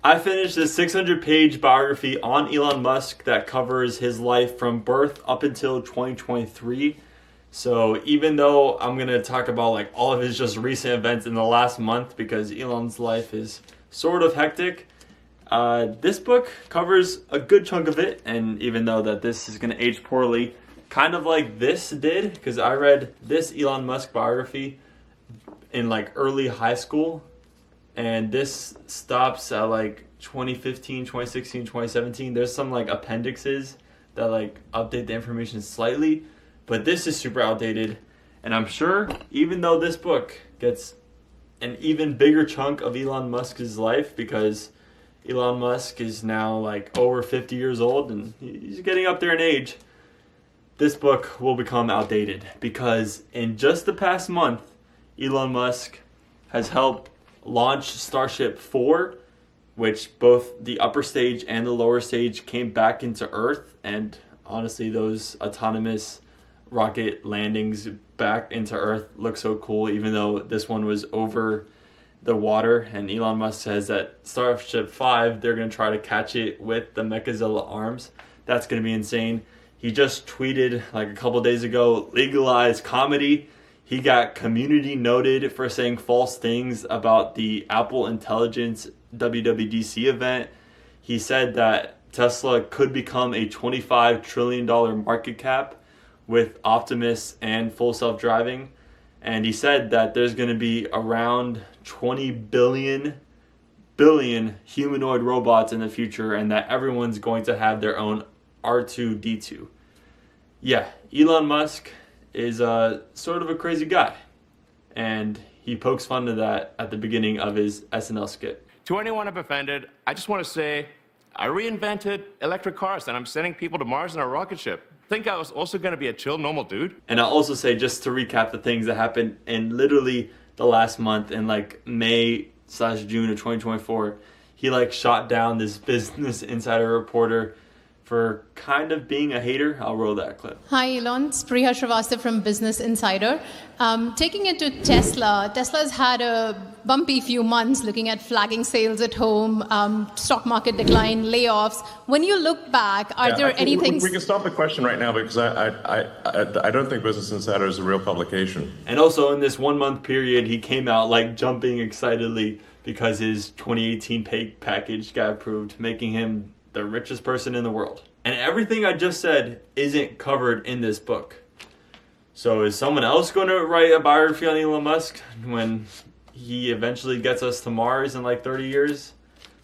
I finished a 600-page biography on Elon Musk that covers his life from birth up until 2023. So even though I'm going to talk about like all of his just recent events in the last month because Elon's life is sort of hectic, this book covers a good chunk of it. And even though that this is going to age poorly, kind of like this did, because I read this Elon Musk biography in like early high school. And this stops at like 2015, 2016, 2017. There's some like appendixes that like update the information slightly. But this is super outdated. And I'm sure even though this book gets an even bigger chunk of Elon Musk's life, because Elon Musk is now like over 50 years old and he's getting up there in age, this book will become outdated. Because in just the past month, Elon Musk has helped launch Starship 4, which both the upper stage and the lower stage came back into Earth. And honestly, those autonomous rocket landings back into Earth look so cool, even though this one was over the water. And Elon Musk says that Starship 5, they're going to try to catch it with the Mechazilla arms. That's going to be insane. He just tweeted like a couple days ago, legalize comedy. He got community noted for saying false things about the Apple Intelligence WWDC event. He said that Tesla could become a $25 trillion market cap with Optimus and full self-driving. And he said that there's going to be around 20 billion humanoid robots in the future, and that everyone's going to have their own R2-D2. Yeah, Elon Musk is sort of a crazy guy. And he pokes fun to that at the beginning of his SNL skit. To anyone I've offended, I just want to say I reinvented electric cars and I'm sending people to Mars in a rocket ship. Think I was also going to be a chill, normal dude? And I'll also say, just to recap the things that happened in literally the last month, in like May/June of 2024, he like shot down this Business Insider reporter for kind of being a hater. I'll roll that clip. Hi, Elon. It's Priya Srivastava from Business Insider. Taking it to Tesla, Tesla's had a bumpy few months looking at flagging sales at home, stock market decline, layoffs. When you look back, are there any things... We can stop the question right now because I don't think Business Insider is a real publication. And also in this 1 month period, he came out like jumping excitedly because his 2018 pay package got approved, making him the richest person in the world. And everything I just said isn't covered in this book. So is someone else going to write a biography on Elon Musk when he eventually gets us to Mars in like 30 years?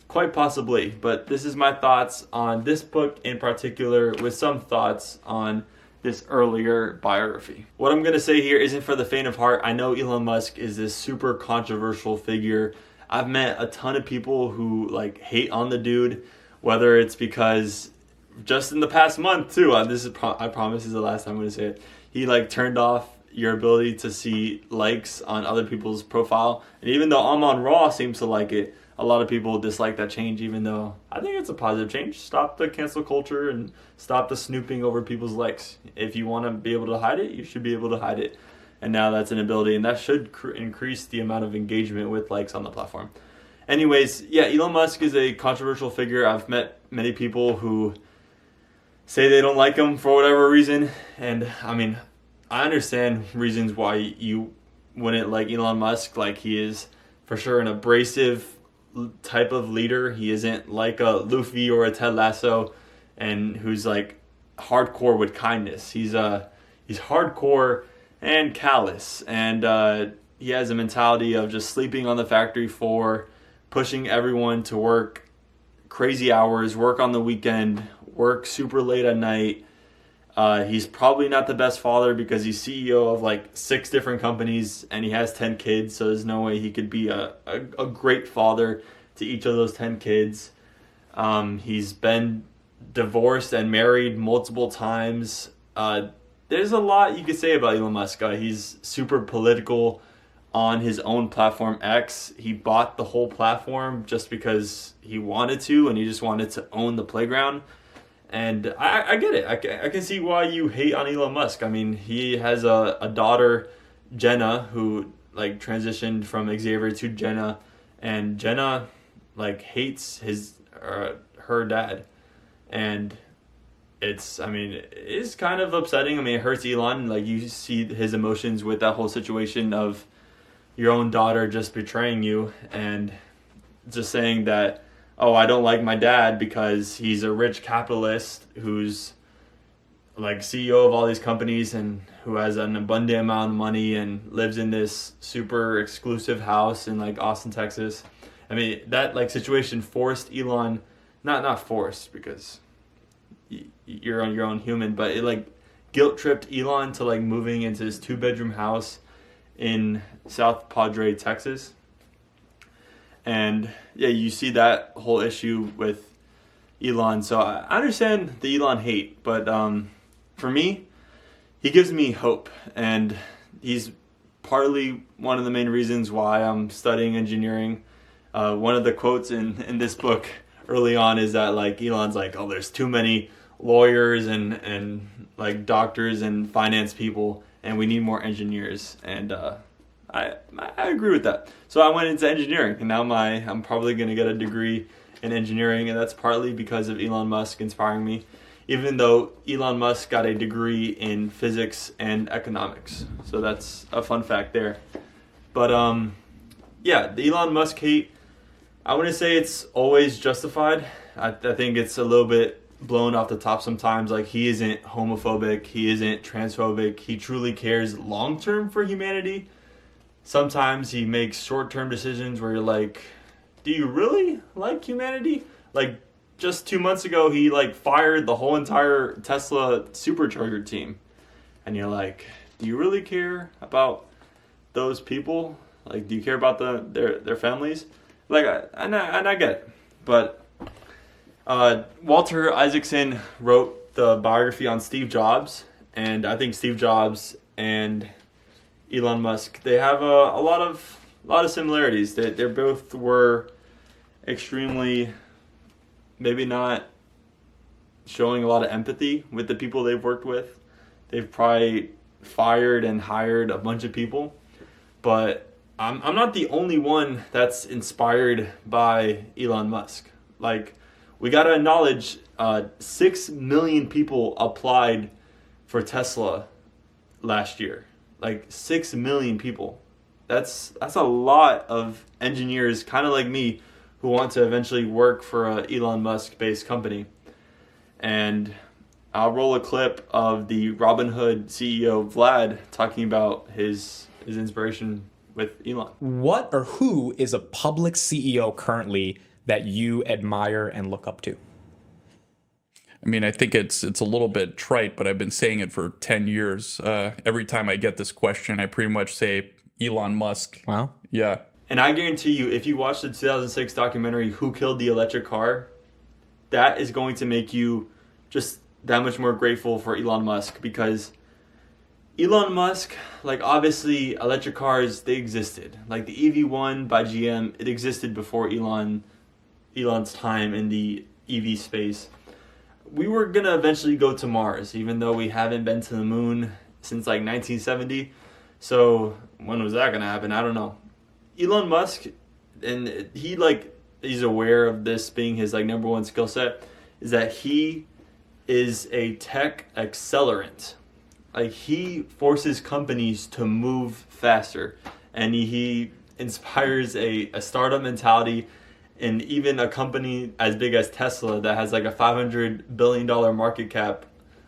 Quite possibly. But this is my thoughts on this book in particular, with some thoughts on this earlier biography. What I'm going to say here isn't for the faint of heart. I know Elon Musk is this super controversial figure. I've met a ton of people who like hate on the dude, whether it's because just in the past month too, I promise this is the last time I'm going to say it, he like turned off your ability to see likes on other people's profile. And even though Amon Ra seems to like it, a lot of people dislike that change, even though I think it's a positive change. Stop the cancel culture and stop the snooping over people's likes. If you want to be able to hide it, you should be able to hide it. And now that's an ability, and that should increase the amount of engagement with likes on the platform. Anyways, yeah, Elon Musk is a controversial figure. I've met many people who say they don't like him for whatever reason. And I mean, I understand reasons why you wouldn't like Elon Musk. Like, he is for sure an abrasive type of leader. He isn't like a Luffy or a Ted Lasso, and who's like hardcore with kindness. He's hardcore and callous. And he has a mentality of just sleeping on the factory floor, pushing everyone to work crazy hours, work on the weekend, work super late at night. He's probably not the best father because he's CEO of like 6 different companies and he has 10 kids. So there's no way he could be a great father to each of those 10 kids. He's been divorced and married multiple times. There's a lot you could say about Elon Musk. He's super political on his own platform X. He bought the whole platform just because he wanted to, and he just wanted to own the playground. And I get it. I can see why you hate on Elon Musk. I mean, he has a daughter, Jenna, who like transitioned from Xavier to Jenna. And Jenna like hates his her dad, and it's kind of upsetting. I mean, it hurts Elon. Like, you see his emotions with that whole situation of your own daughter just betraying you and just saying that, oh, I don't like my dad because he's a rich capitalist who's like CEO of all these companies and who has an abundant amount of money and lives in this super exclusive house in like Austin, Texas. I mean, that like situation forced Elon, not forced because you're on your own human, but it like guilt tripped Elon to like moving into this 2-bedroom house in South Padre, Texas. And yeah, you see that whole issue with Elon. So I understand the Elon hate, but for me, he gives me hope, and he's partly one of the main reasons why I'm studying engineering. One of the quotes in this book early on is that like Elon's like, oh, there's too many lawyers and like doctors and finance people, and we need more engineers. And I agree with that. So I went into engineering, and now I'm probably going to get a degree in engineering, and that's partly because of Elon Musk inspiring me, even though Elon Musk got a degree in physics and economics. So that's a fun fact there. But yeah, the Elon Musk hate, I wouldn't say it's always justified. I think it's a little bit blown off the top sometimes. Like, he isn't homophobic, he isn't transphobic, he truly cares long-term for humanity. Sometimes he makes short-term decisions where you're like, do you really like humanity? Like, just 2 months ago, he like fired the whole entire Tesla supercharger team. And you're like, do you really care about those people? Like, do you care about their families? Like, I get it. But Walter Isaacson wrote the biography on Steve Jobs, and I think Steve Jobs and Elon Musk, they have a lot of similarities. They both were extremely, maybe not showing a lot of empathy with the people they've worked with. They've probably fired and hired a bunch of people, but I'm not the only one that's inspired by Elon Musk. Like, we gotta acknowledge 6 million people applied for Tesla last year. Like, 6 million people. That's a lot of engineers, kind of like me, who want to eventually work for a Elon Musk-based company. And I'll roll a clip of the Robinhood CEO Vlad talking about his inspiration with Elon. What or who is a public CEO currently that you admire and look up to? I mean, I think it's a little bit trite, but I've been saying it for 10 years. Every time I get this question, I pretty much say Elon Musk. Wow. Yeah. And I guarantee you, if you watch the 2006 documentary, Who Killed the Electric Car, that is going to make you just that much more grateful for Elon Musk, because Elon Musk, like, obviously electric cars, they existed. Like the EV1 by GM, it existed before Elon's time in the EV space. We were going to eventually go to Mars, even though we haven't been to the moon since like 1970. So when was that going to happen? I don't know. Elon Musk, and he's aware of this being his like number one skill set, is that he is a tech accelerant. Like, he forces companies to move faster, and he inspires a startup mentality. And even a company as big as Tesla that has like a $500 billion market cap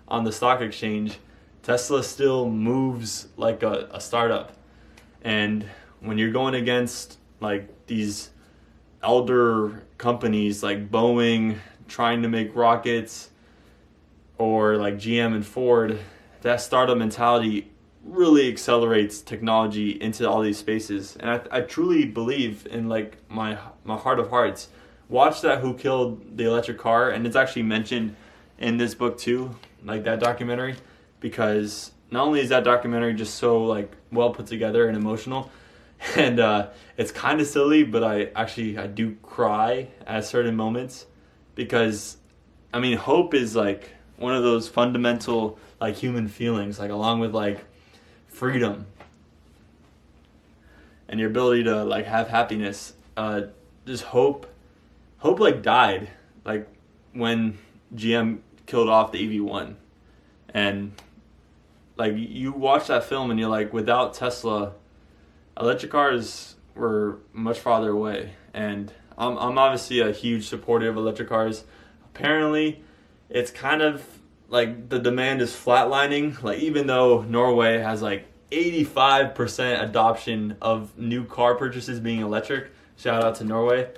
on the stock exchange, Tesla still moves like a startup. And when you're going against like these elder companies like Boeing trying to make rockets, or like GM and Ford, that startup mentality really accelerates technology into all these spaces. And I truly believe, in like my heart of hearts, watch that Who Killed the Electric Car, and it's actually mentioned in this book too, like that documentary, because not only is that documentary just so like well put together and emotional, and it's kind of silly, but I do cry at certain moments, because I mean, hope is like one of those fundamental like human feelings, like along with like freedom and your ability to like have happiness. Just hope hope like died like when GM killed off the EV1. And like you watch that film and you're like, without Tesla, electric cars were much farther away. And I'm obviously a huge supporter of electric cars. Apparently it's kind of like the demand is flatlining. Like even though Norway has like 85% adoption of new car purchases being electric, shout out to Norway.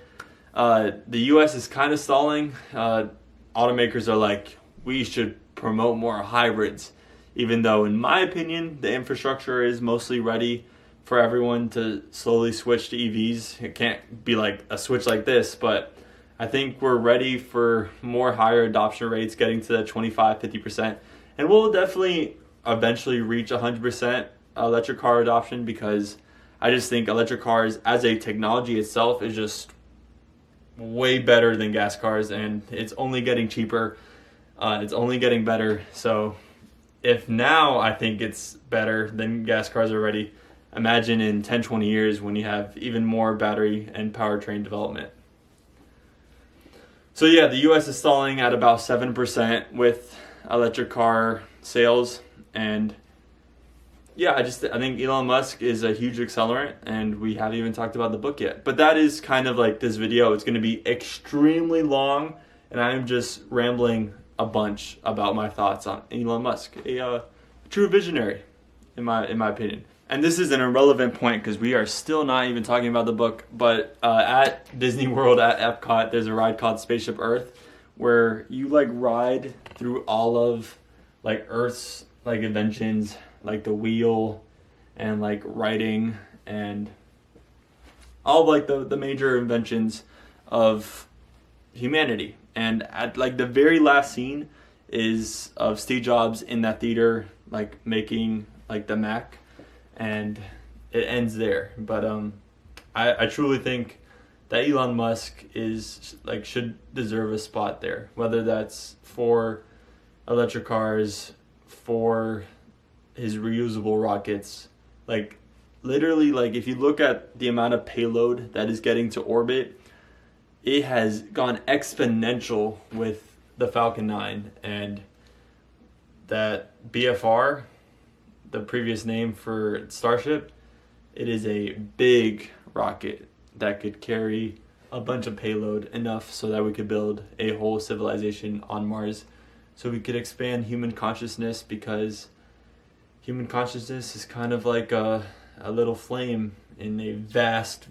The US is kind of stalling. Automakers are like, we should promote more hybrids, even though in my opinion the infrastructure is mostly ready for everyone to slowly switch to EVs. It can't be like a switch like this, but I think we're ready for more higher adoption rates, getting to that 25-50%, and we'll definitely eventually reach 100% electric car adoption, because I just think electric cars as a technology itself is just way better than gas cars, and it's only getting cheaper. It's only getting better. So if now I think it's better than gas cars already, imagine in 10-20 years when you have even more battery and powertrain development. So yeah, the US is stalling at about 7% with electric car sales. And yeah, I think Elon Musk is a huge accelerant, and we haven't even talked about the book yet. But that is kind of like this video. It's going to be extremely long, and I am just rambling a bunch about my thoughts on Elon Musk, a true visionary, in my opinion. And this is an irrelevant point because we are still not even talking about the book. But at Disney World at Epcot, there's a ride called Spaceship Earth, where you like ride through all of like Earth's like inventions, like the wheel and like writing and all of like the major inventions of humanity. And at like the very last scene is of Steve Jobs in that theater, like making like the Mac, and it ends there. But I truly think that Elon Musk is like should deserve a spot there, whether that's for electric cars, for his reusable rockets. Like literally, like if you look at the amount of payload that is getting to orbit, it has gone exponential with the Falcon 9, and that BFR, the previous name for Starship, it is a big rocket that could carry a bunch of payload, enough so that we could build a whole civilization on Mars, so we could expand human consciousness, because human consciousness is kind of like a little flame in a vast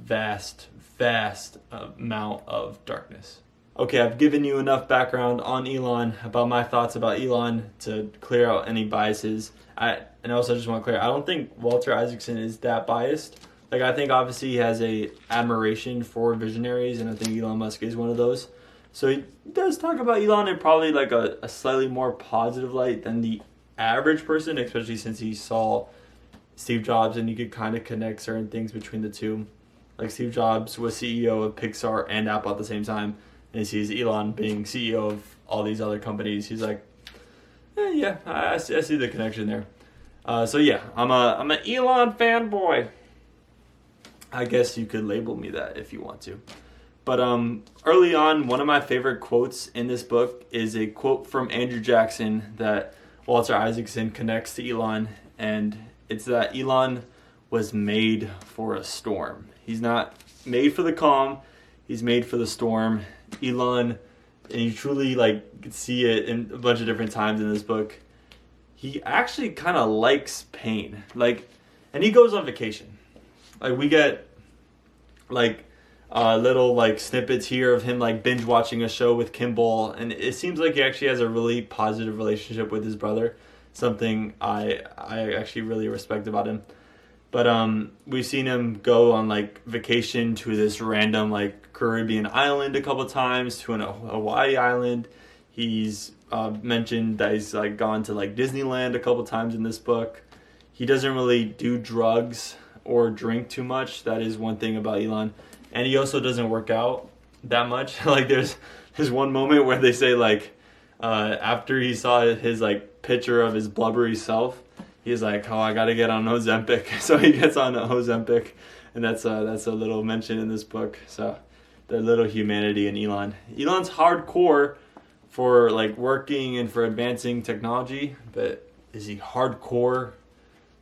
amount of darkness. Okay, I've given you enough background on Elon, about my thoughts about Elon, to clear out any biases. And also just want to clear, I don't think Walter Isaacson is that biased. Like, I think obviously he has a admiration for visionaries, and I think Elon Musk is one of those. So he does talk about Elon in probably like a slightly more positive light than the average person, especially since he saw Steve Jobs and you could kind of connect certain things between the two. Like Steve Jobs was CEO of Pixar and Apple at the same time, and he sees Elon being CEO of all these other companies. He's like, yeah, I see the connection there. So yeah, I'm an Elon fanboy. I guess you could label me that if you want to. But early on, one of my favorite quotes in this book is a quote from Andrew Jackson that Walter Isaacson connects to Elon, and it's that Elon was made for a storm. He's not made for the calm, he's made for the storm. Elon, and you truly like see it in a bunch of different times in this book, he actually kind of likes pain. Like, and he goes on vacation. Like, we get like little like snippets here of him like binge watching a show with Kimball, and it seems like he actually has a really positive relationship with his brother, something I actually really respect about him. But we've seen him go on like vacation to this random like Caribbean island a couple times, to an Hawaii island. He's mentioned that he's like gone to like Disneyland a couple times in this book. He doesn't really do drugs or drink too much. That is one thing about Elon. And he also doesn't work out that much. Like there's one moment where they say like after he saw his like picture of his blubbery self, he's like, oh, I gotta get on Ozempic. So he gets on Ozempic, and that's a little mention in this book. So the little humanity in Elon. Elon's hardcore for like working and for advancing technology, but is he hardcore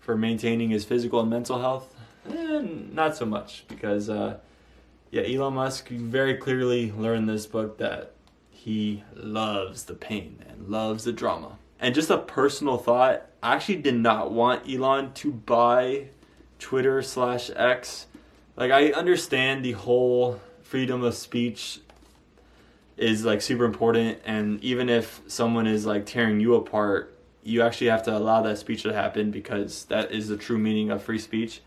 for maintaining his physical and mental health? Not so much, because Elon Musk very clearly learned in this book that he loves the pain and loves the drama. And just a personal thought, I actually did not want Elon to buy Twitter/X. Like, I understand the whole freedom of speech is like super important, and even if someone is like tearing you apart, you actually have to allow that speech to happen, because that is the true meaning of free speech.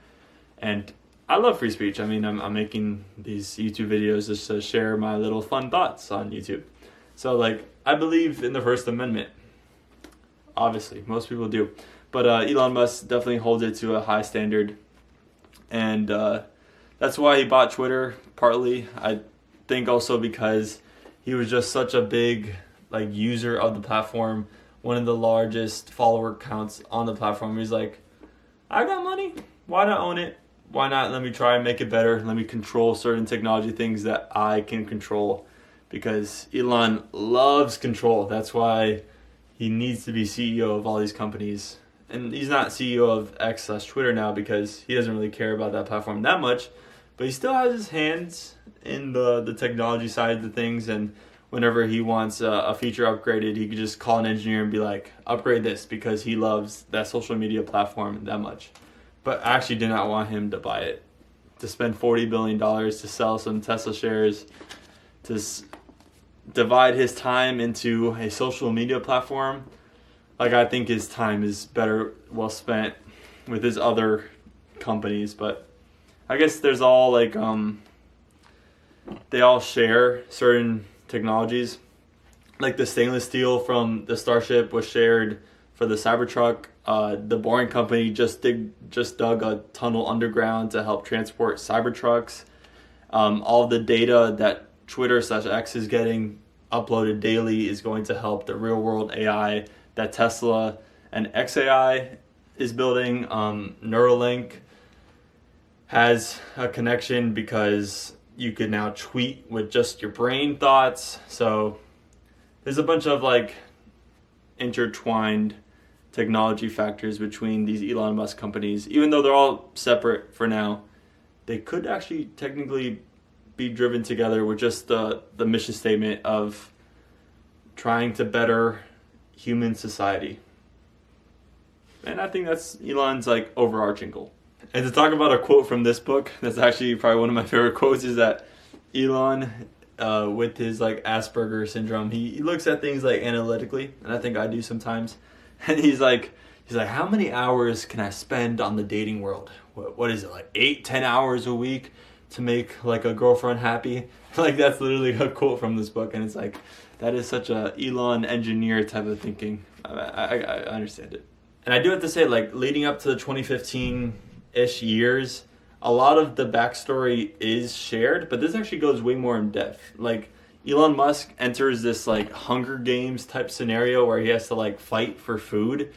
And I love free speech. I mean, I'm making these YouTube videos just to share my little fun thoughts on YouTube. So like, I believe in the First Amendment. Obviously, most people do. But Elon Musk definitely holds it to a high standard. And that's why he bought Twitter, partly. I think also because he was just such a big like user of the platform, one of the largest follower counts on the platform. He's like, I got money, why not own it? Why not let me try and make it better? Let me control certain technology things that I can control, because Elon loves control. That's why he needs to be CEO of all these companies. And he's not CEO of X/Twitter now, because he doesn't really care about that platform that much. But he still has his hands in the technology side of the things. And whenever he wants a feature upgraded, he could just call an engineer and be like, upgrade this, because he loves that social media platform that much. But I actually did not want him to buy it, to spend $40 billion to sell some Tesla shares, to divide his time into a social media platform. Like, I think his time is better well spent with his other companies. But I guess there's all like, they all share certain technologies. Like the stainless steel from the Starship was shared for the Cybertruck. The Boring Company just dug a tunnel underground to help transport Cybertrucks. All the data that Twitter/X is getting uploaded daily is going to help the real world AI that Tesla and XAI is building. Neuralink has a connection because you could now tweet with just your brain thoughts. So there's a bunch of like intertwined technology factors between these Elon Musk companies. Even though they're all separate for now, they could actually technically be driven together with just the mission statement of trying to better human society. And I think that's Elon's like overarching goal. And to talk about a quote from this book, that's actually probably one of my favorite quotes, is that Elon, with his like Asperger syndrome, he looks at things like analytically, and I think I do sometimes. And he's like, how many hours can I spend on the dating world? What is it, like 8-10 hours a week to make like a girlfriend happy? Like, that's literally a quote from this book, and it's like, that is such a Elon engineer type of thinking. I understand it. And I do have to say, like, leading up to the 2015-ish years, a lot of the backstory is shared, but this actually goes way more in depth. Like, Elon Musk enters this like Hunger Games type scenario where he has to like fight for food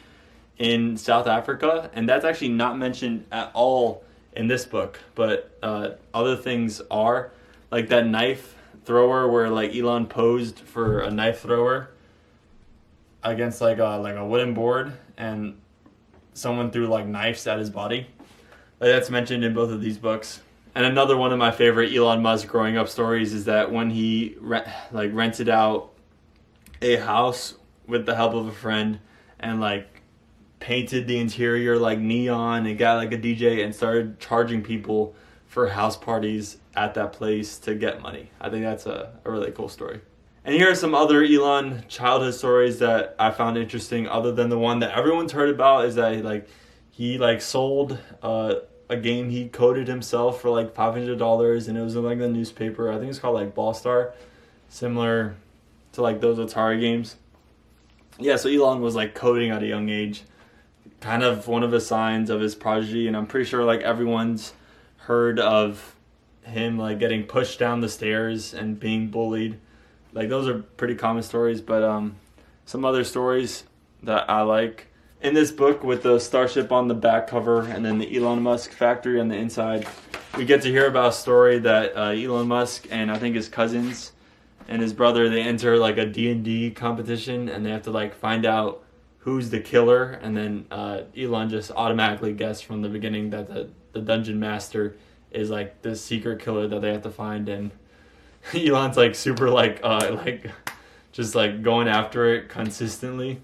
in South Africa, and that's actually not mentioned at all in this book. But other things are, like that knife thrower where like Elon posed for a knife thrower against like a wooden board, and someone threw like knives at his body. Like, that's mentioned in both of these books. And another one of my favorite Elon Musk growing up stories is that when he rented out a house with the help of a friend and like painted the interior like neon and got like a DJ and started charging people for house parties at that place to get money. I think that's a really cool story. And here are some other Elon childhood stories that I found interesting, other than the one that everyone's heard about, is that he sold a game he coded himself for like $500, and it was in like the newspaper. I think it's called like Ball Star, similar to like those Atari games. Yeah, so Elon was like coding at a young age, kind of one of the signs of his prodigy, and I'm pretty sure like everyone's heard of him like getting pushed down the stairs and being bullied. Like, those are pretty common stories. But some other stories that I like in this book, with the Starship on the back cover and then the Elon Musk factory on the inside, we get to hear about a story that Elon Musk and I think his cousins and his brother, they enter like a D&D competition, and they have to like find out who's the killer, and then Elon just automatically guessed from the beginning that the dungeon master is like the secret killer that they have to find, and Elon's like super like just like going after it consistently,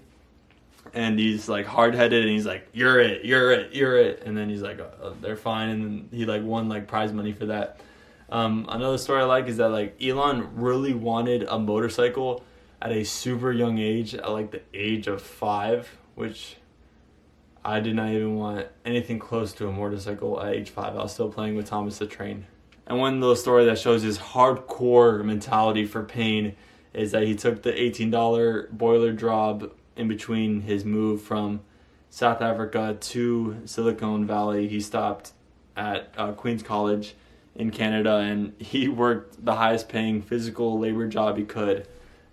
and he's like hard-headed, and he's like, you're it, and then he's like, they're fine, and then he like won like prize money for that. Another story I like is that like Elon really wanted a motorcycle at a super young age, at like the age of 5, which I did not even want anything close to a motorcycle at age 5. I was still playing with Thomas the Train. And one little story that shows his hardcore mentality for pain is that he took the $18 boiler job in between his move from South Africa to Silicon Valley. He stopped at Queen's College in Canada, and he worked the highest paying physical labor job he could.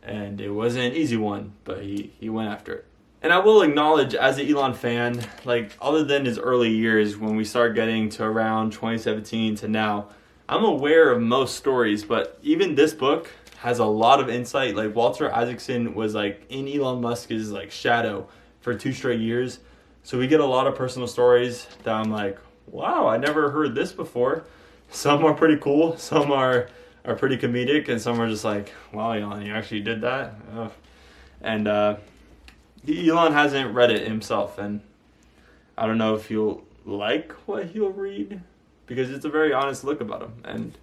And it wasn't an easy one, but he went after it. And I will acknowledge, as an Elon fan, like other than his early years, when we start getting to around 2017 to now, I'm aware of most stories, but even this book has a lot of insight. Like Walter Isaacson was like in Elon Musk's like shadow for 2 straight years. So we get a lot of personal stories that I'm like, wow, I never heard this before. Some are pretty cool, some are pretty comedic, and some are just like, wow, Elon, you actually did that? Ugh. And Elon hasn't read it himself, and I don't know if you'll like what he'll read, because it's a very honest look about him, and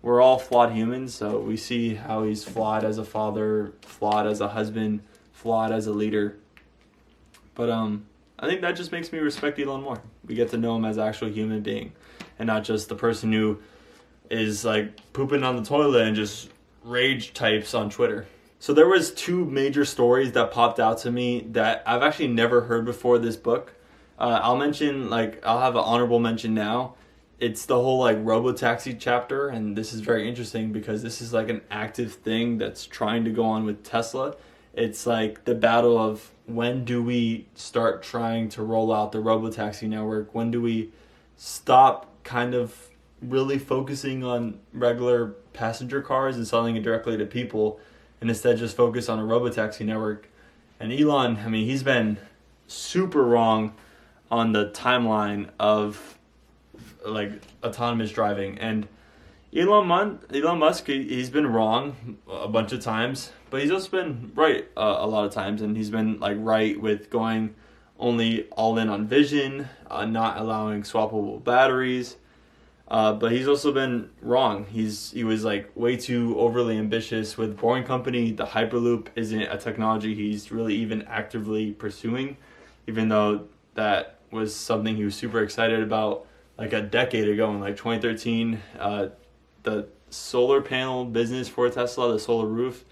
we're all flawed humans, so we see how he's flawed as a father, flawed as a husband, flawed as a leader. But I think that just makes me respect Elon more. We get to know him as an actual human being, and not just the person who is like pooping on the toilet and just rage types on Twitter. So there was 2 major stories that popped out to me that I've actually never heard before this book. I'll have an honorable mention now. It's the whole like robotaxi chapter, and this is very interesting because this is like an active thing that's trying to go on with Tesla. It's like the battle of, when do we start trying to roll out the robotaxi network? When do we stop kind of really focusing on regular passenger cars and selling it directly to people, and instead just focus on a robotaxi network? And Elon, I mean, he's been super wrong on the timeline of like autonomous driving. And Elon Musk, he's been wrong a bunch of times, but he's also been right a lot of times, and he's been like right with going only all in on vision, not allowing swappable batteries. But he's also been wrong. He was like way too overly ambitious with Boring Company. The Hyperloop isn't a technology he's really even actively pursuing, even though that was something he was super excited about like a decade ago in like 2013. The solar panel business for Tesla, the solar roof,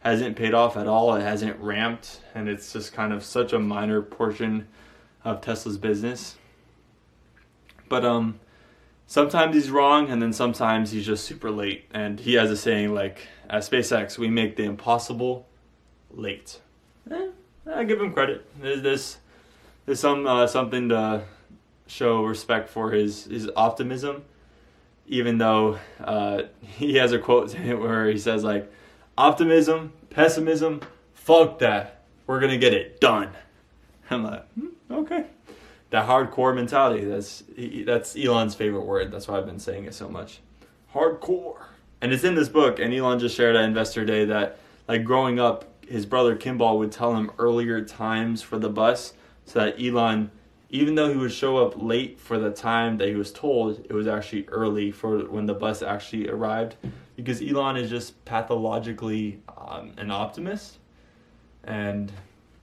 hasn't paid off at all. It hasn't ramped, and it's just kind of such a minor portion of Tesla's business. But sometimes he's wrong, and then sometimes he's just super late. And he has a saying like, at SpaceX, we make the impossible late. I give him credit. There's something to show respect for his optimism, even though he has a quote where he says like, optimism, pessimism, fuck that, we're gonna get it done. I'm like, okay. That hardcore mentality, that's Elon's favorite word. That's why I've been saying it so much. Hardcore. And it's in this book, and Elon just shared at Investor Day that like growing up, his brother Kimball would tell him earlier times for the bus, so that Elon, even though he would show up late for the time that he was told, it was actually early for when the bus actually arrived, because Elon is just pathologically an optimist and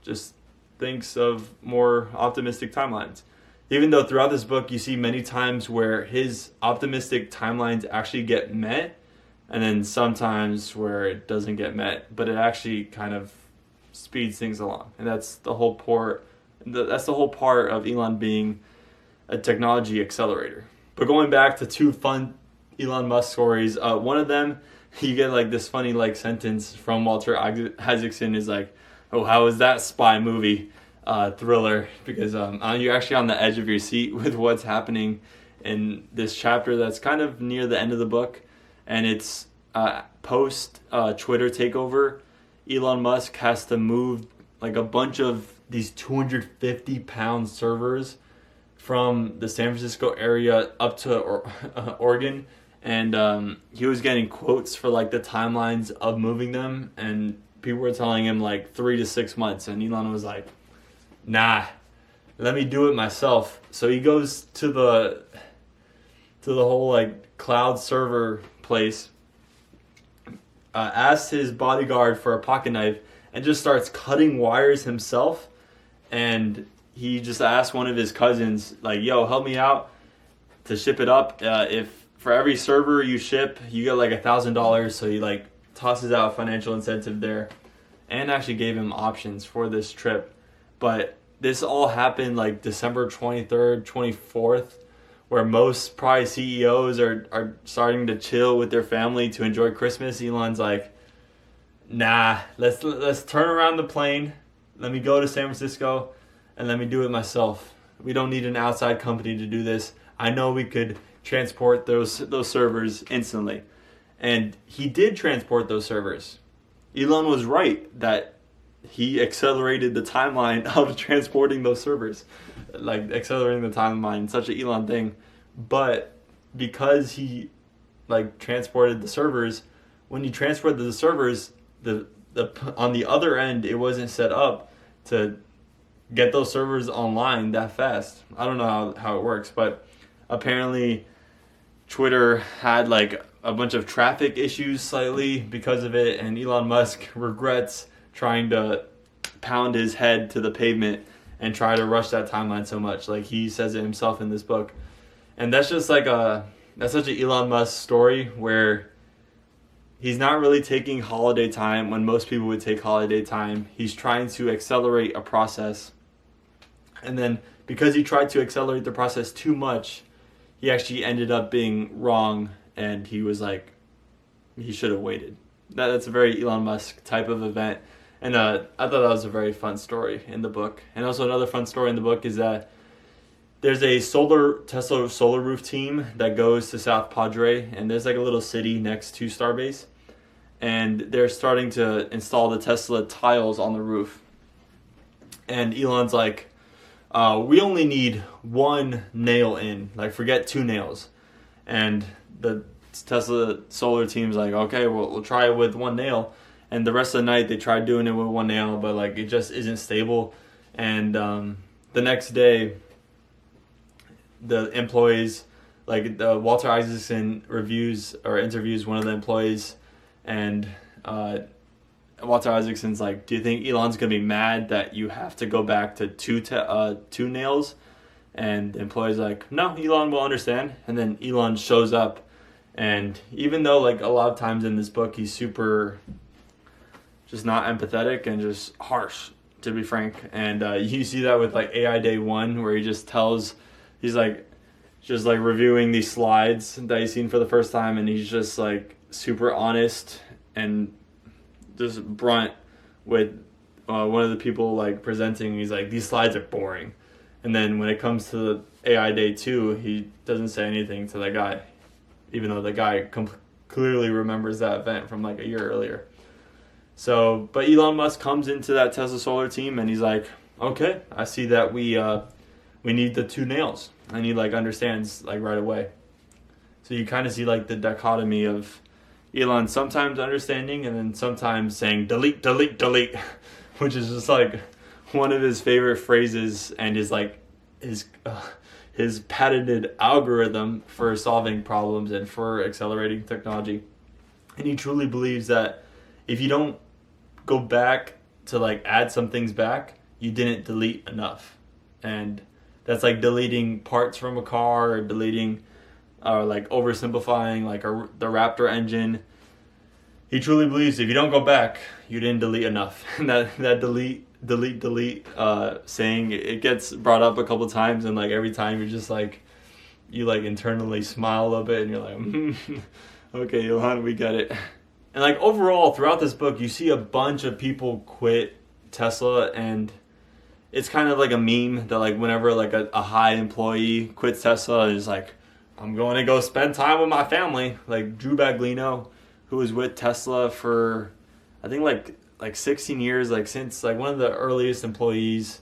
just thinks of more optimistic timelines. Even though throughout this book you see many times where his optimistic timelines actually get met, and then sometimes where it doesn't get met, but it actually kind of speeds things along. And that's the whole part of Elon being a technology accelerator. But going back to 2 fun Elon Musk stories, one of them, you get like this funny like sentence from Walter Isaacson is like, oh, how is that spy movie thriller? Because you're actually on the edge of your seat with what's happening in this chapter that's kind of near the end of the book, and it's post Twitter takeover. Elon Musk has to move like a bunch of these 250-pound servers from the San Francisco area up to Oregon, and he was getting quotes for like the timelines of moving them, and people were telling him like 3 to 6 months, and Elon was like, nah, let me do it myself. So he goes to the whole like cloud server place, asks his bodyguard for a pocket knife, and just starts cutting wires himself. And he just asked one of his cousins, like, yo, help me out to ship it up. If for every server you ship, you get like $1,000. So he like tosses out a financial incentive there, and actually gave him options for this trip. But this all happened like December 23rd, 24th, where most probably CEOs are starting to chill with their family to enjoy Christmas. Elon's like, nah, let's turn around the plane. Let me go to San Francisco and let me do it myself. We don't need an outside company to do this. I know we could transport those servers instantly. And he did transport those servers. Elon was right that he accelerated the timeline of transporting those servers. Like accelerating the timeline, such an Elon thing. But because he like transported the servers, when he transported the servers, the on the other end, it wasn't set up to get those servers online that fast. I don't know how it works, but apparently Twitter had like a bunch of traffic issues slightly because of it, and Elon Musk regrets trying to pound his head to the pavement and try to rush that timeline so much. Like he says it himself in this book. And that's just like that's such an Elon Musk story where he's not really taking holiday time when most people would take holiday time. He's trying to accelerate a process. And then because he tried to accelerate the process too much, he actually ended up being wrong, and he was like, he should have waited. That's a very Elon Musk type of event. And I thought that was a very fun story in the book. And also another fun story in the book is that there's a Tesla solar roof team that goes to South Padre, and there's like a little city next to Starbase, and they're starting to install the Tesla tiles on the roof. And Elon's like, we only need 1 nail in, like forget 2 nails. And the Tesla solar team's like, okay, we'll try it with 1 nail. And the rest of the night they tried doing it with 1 nail, but like it just isn't stable. And the next day, the employees, like Walter Isaacson interviews one of the employees, and Walter Isaacson's like, do you think Elon's gonna be mad that you have to go back to 2 nails? And the employee's like, no, Elon will understand. And then Elon shows up, and even though like a lot of times in this book he's super just not empathetic and just harsh, to be frank, and you see that with like AI Day 1, where he's like just like reviewing these slides that he's seen for the first time, and he's just like super honest and just brunt with one of the people like presenting. He's like, these slides are boring. And then when it comes to the AI Day 2, he doesn't say anything to that guy, even though the guy clearly remembers that event from like a year earlier. So, but Elon Musk comes into that Tesla solar team, and he's like, okay, I see that we need the 2 nails. And he like understands like right away. So you kind of see like the dichotomy of Elon sometimes understanding and then sometimes saying delete, delete, delete, which is just like one of his favorite phrases, and is like his patented algorithm for solving problems and for accelerating technology. And he truly believes that if you don't go back to like add some things back, you didn't delete enough. And that's like deleting parts from a car, or deleting or like oversimplifying like the Raptor engine. He truly believes if you don't go back, you didn't delete enough. And that delete saying, it gets brought up a couple times, and like every time you're just like, you like internally smile a little bit, and you're like, okay, Elon, we get it. And like overall throughout this book, you see a bunch of people quit Tesla, and it's kind of like a meme that like whenever like a high employee quits Tesla, it's like, I'm going to go spend time with my family. Like Drew Baglino, who was with Tesla for, I think like 16 years, like since like one of the earliest employees.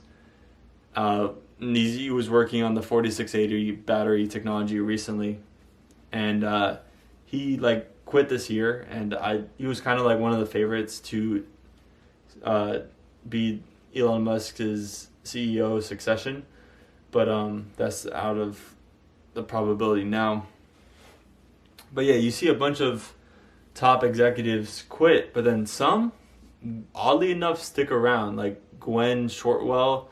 He was working on the 4680 battery technology recently, and he like quit this year, and he was kind of like one of the favorites to be Elon Musk's CEO succession, but that's out of the probability now. But yeah, you see a bunch of top executives quit, but then some, oddly enough, stick around. Like Gwen Shortwell,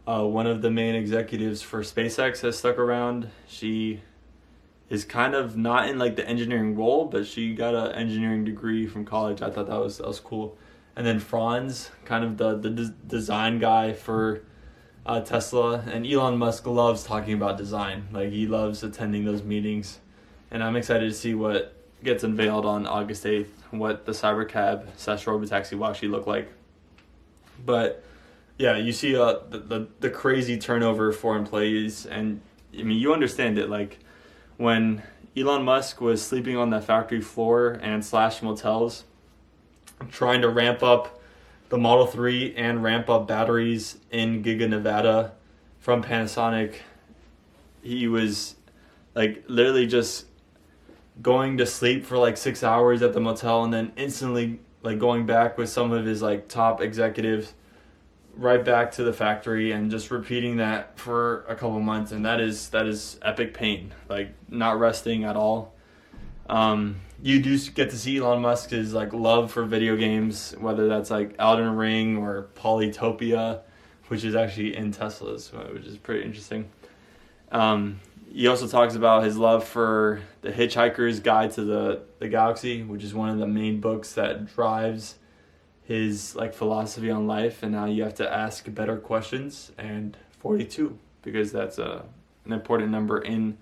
one of the main executives for SpaceX, has stuck around. She is kind of not in like the engineering role, but she got an engineering degree from college. I thought that was cool. And then Franz, kind of the design guy for Tesla. And Elon Musk loves talking about design. Like he loves attending those meetings. And I'm excited to see what gets unveiled on August 8th, what the Cybercab/Robotaxi will actually look like. But yeah, you see the crazy turnover for employees, and I mean, you understand it. Like when Elon Musk was sleeping on that factory floor and slash motels, trying to ramp up the Model 3 and ramp up batteries in Giga Nevada from Panasonic, he was like literally just going to sleep for like 6 hours at the motel and then instantly like going back with some of his like top executives right back to the factory and just repeating that for a couple months. And that is epic pain, like not resting at all. You do get to see Elon Musk's like love for video games, whether that's like Elden Ring or Polytopia, which is actually in Tesla's, which is pretty interesting. He also talks about his love for The Hitchhiker's Guide to the Galaxy, which is one of the main books that drives his like philosophy on life and how you have to ask better questions, and 42, because that's an important number in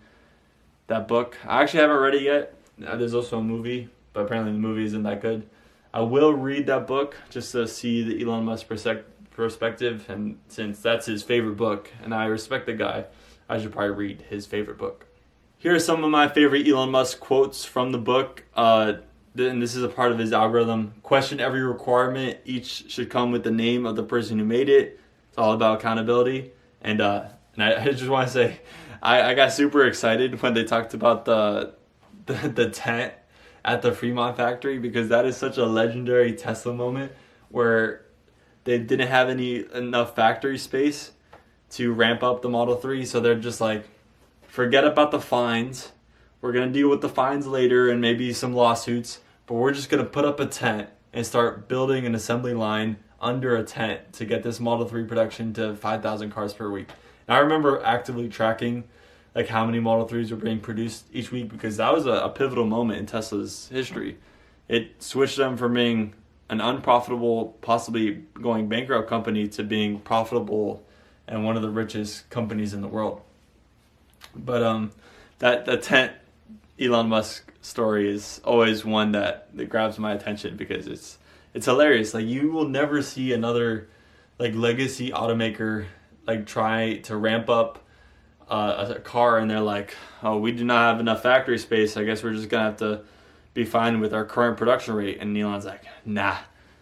that book. I actually haven't read it yet. There's also a movie, but apparently the movie isn't that good. I will read that book just to see the Elon Musk perspective, and since that's his favorite book and I respect the guy, I should probably read his favorite book. Here are some of my favorite Elon Musk quotes from the book. And this is a part of his algorithm. Question every requirement. Each should come with the name of the person who made it. It's all about accountability. And I just want to say, I got super excited when they talked about the tent at the Fremont factory, because that is such a legendary Tesla moment where they didn't have enough factory space to ramp up the Model 3. So they're just like, forget about the fines. We're going to deal with the fines later and maybe some lawsuits, but we're just going to put up a tent and start building an assembly line under a tent to get this Model 3 production to 5,000 cars per week. And I remember actively tracking like how many Model 3s were being produced each week, because that was a pivotal moment in Tesla's history. It switched them from being an unprofitable, possibly going bankrupt company to being profitable and one of the richest companies in the world. But that tent Elon Musk story is always one that grabs my attention, because it's hilarious. Like you will never see another like legacy automaker like try to ramp up a car and they're like, oh, we do not have enough factory space. I guess we're just gonna have to be fine with our current production rate. And Elon's like, nah,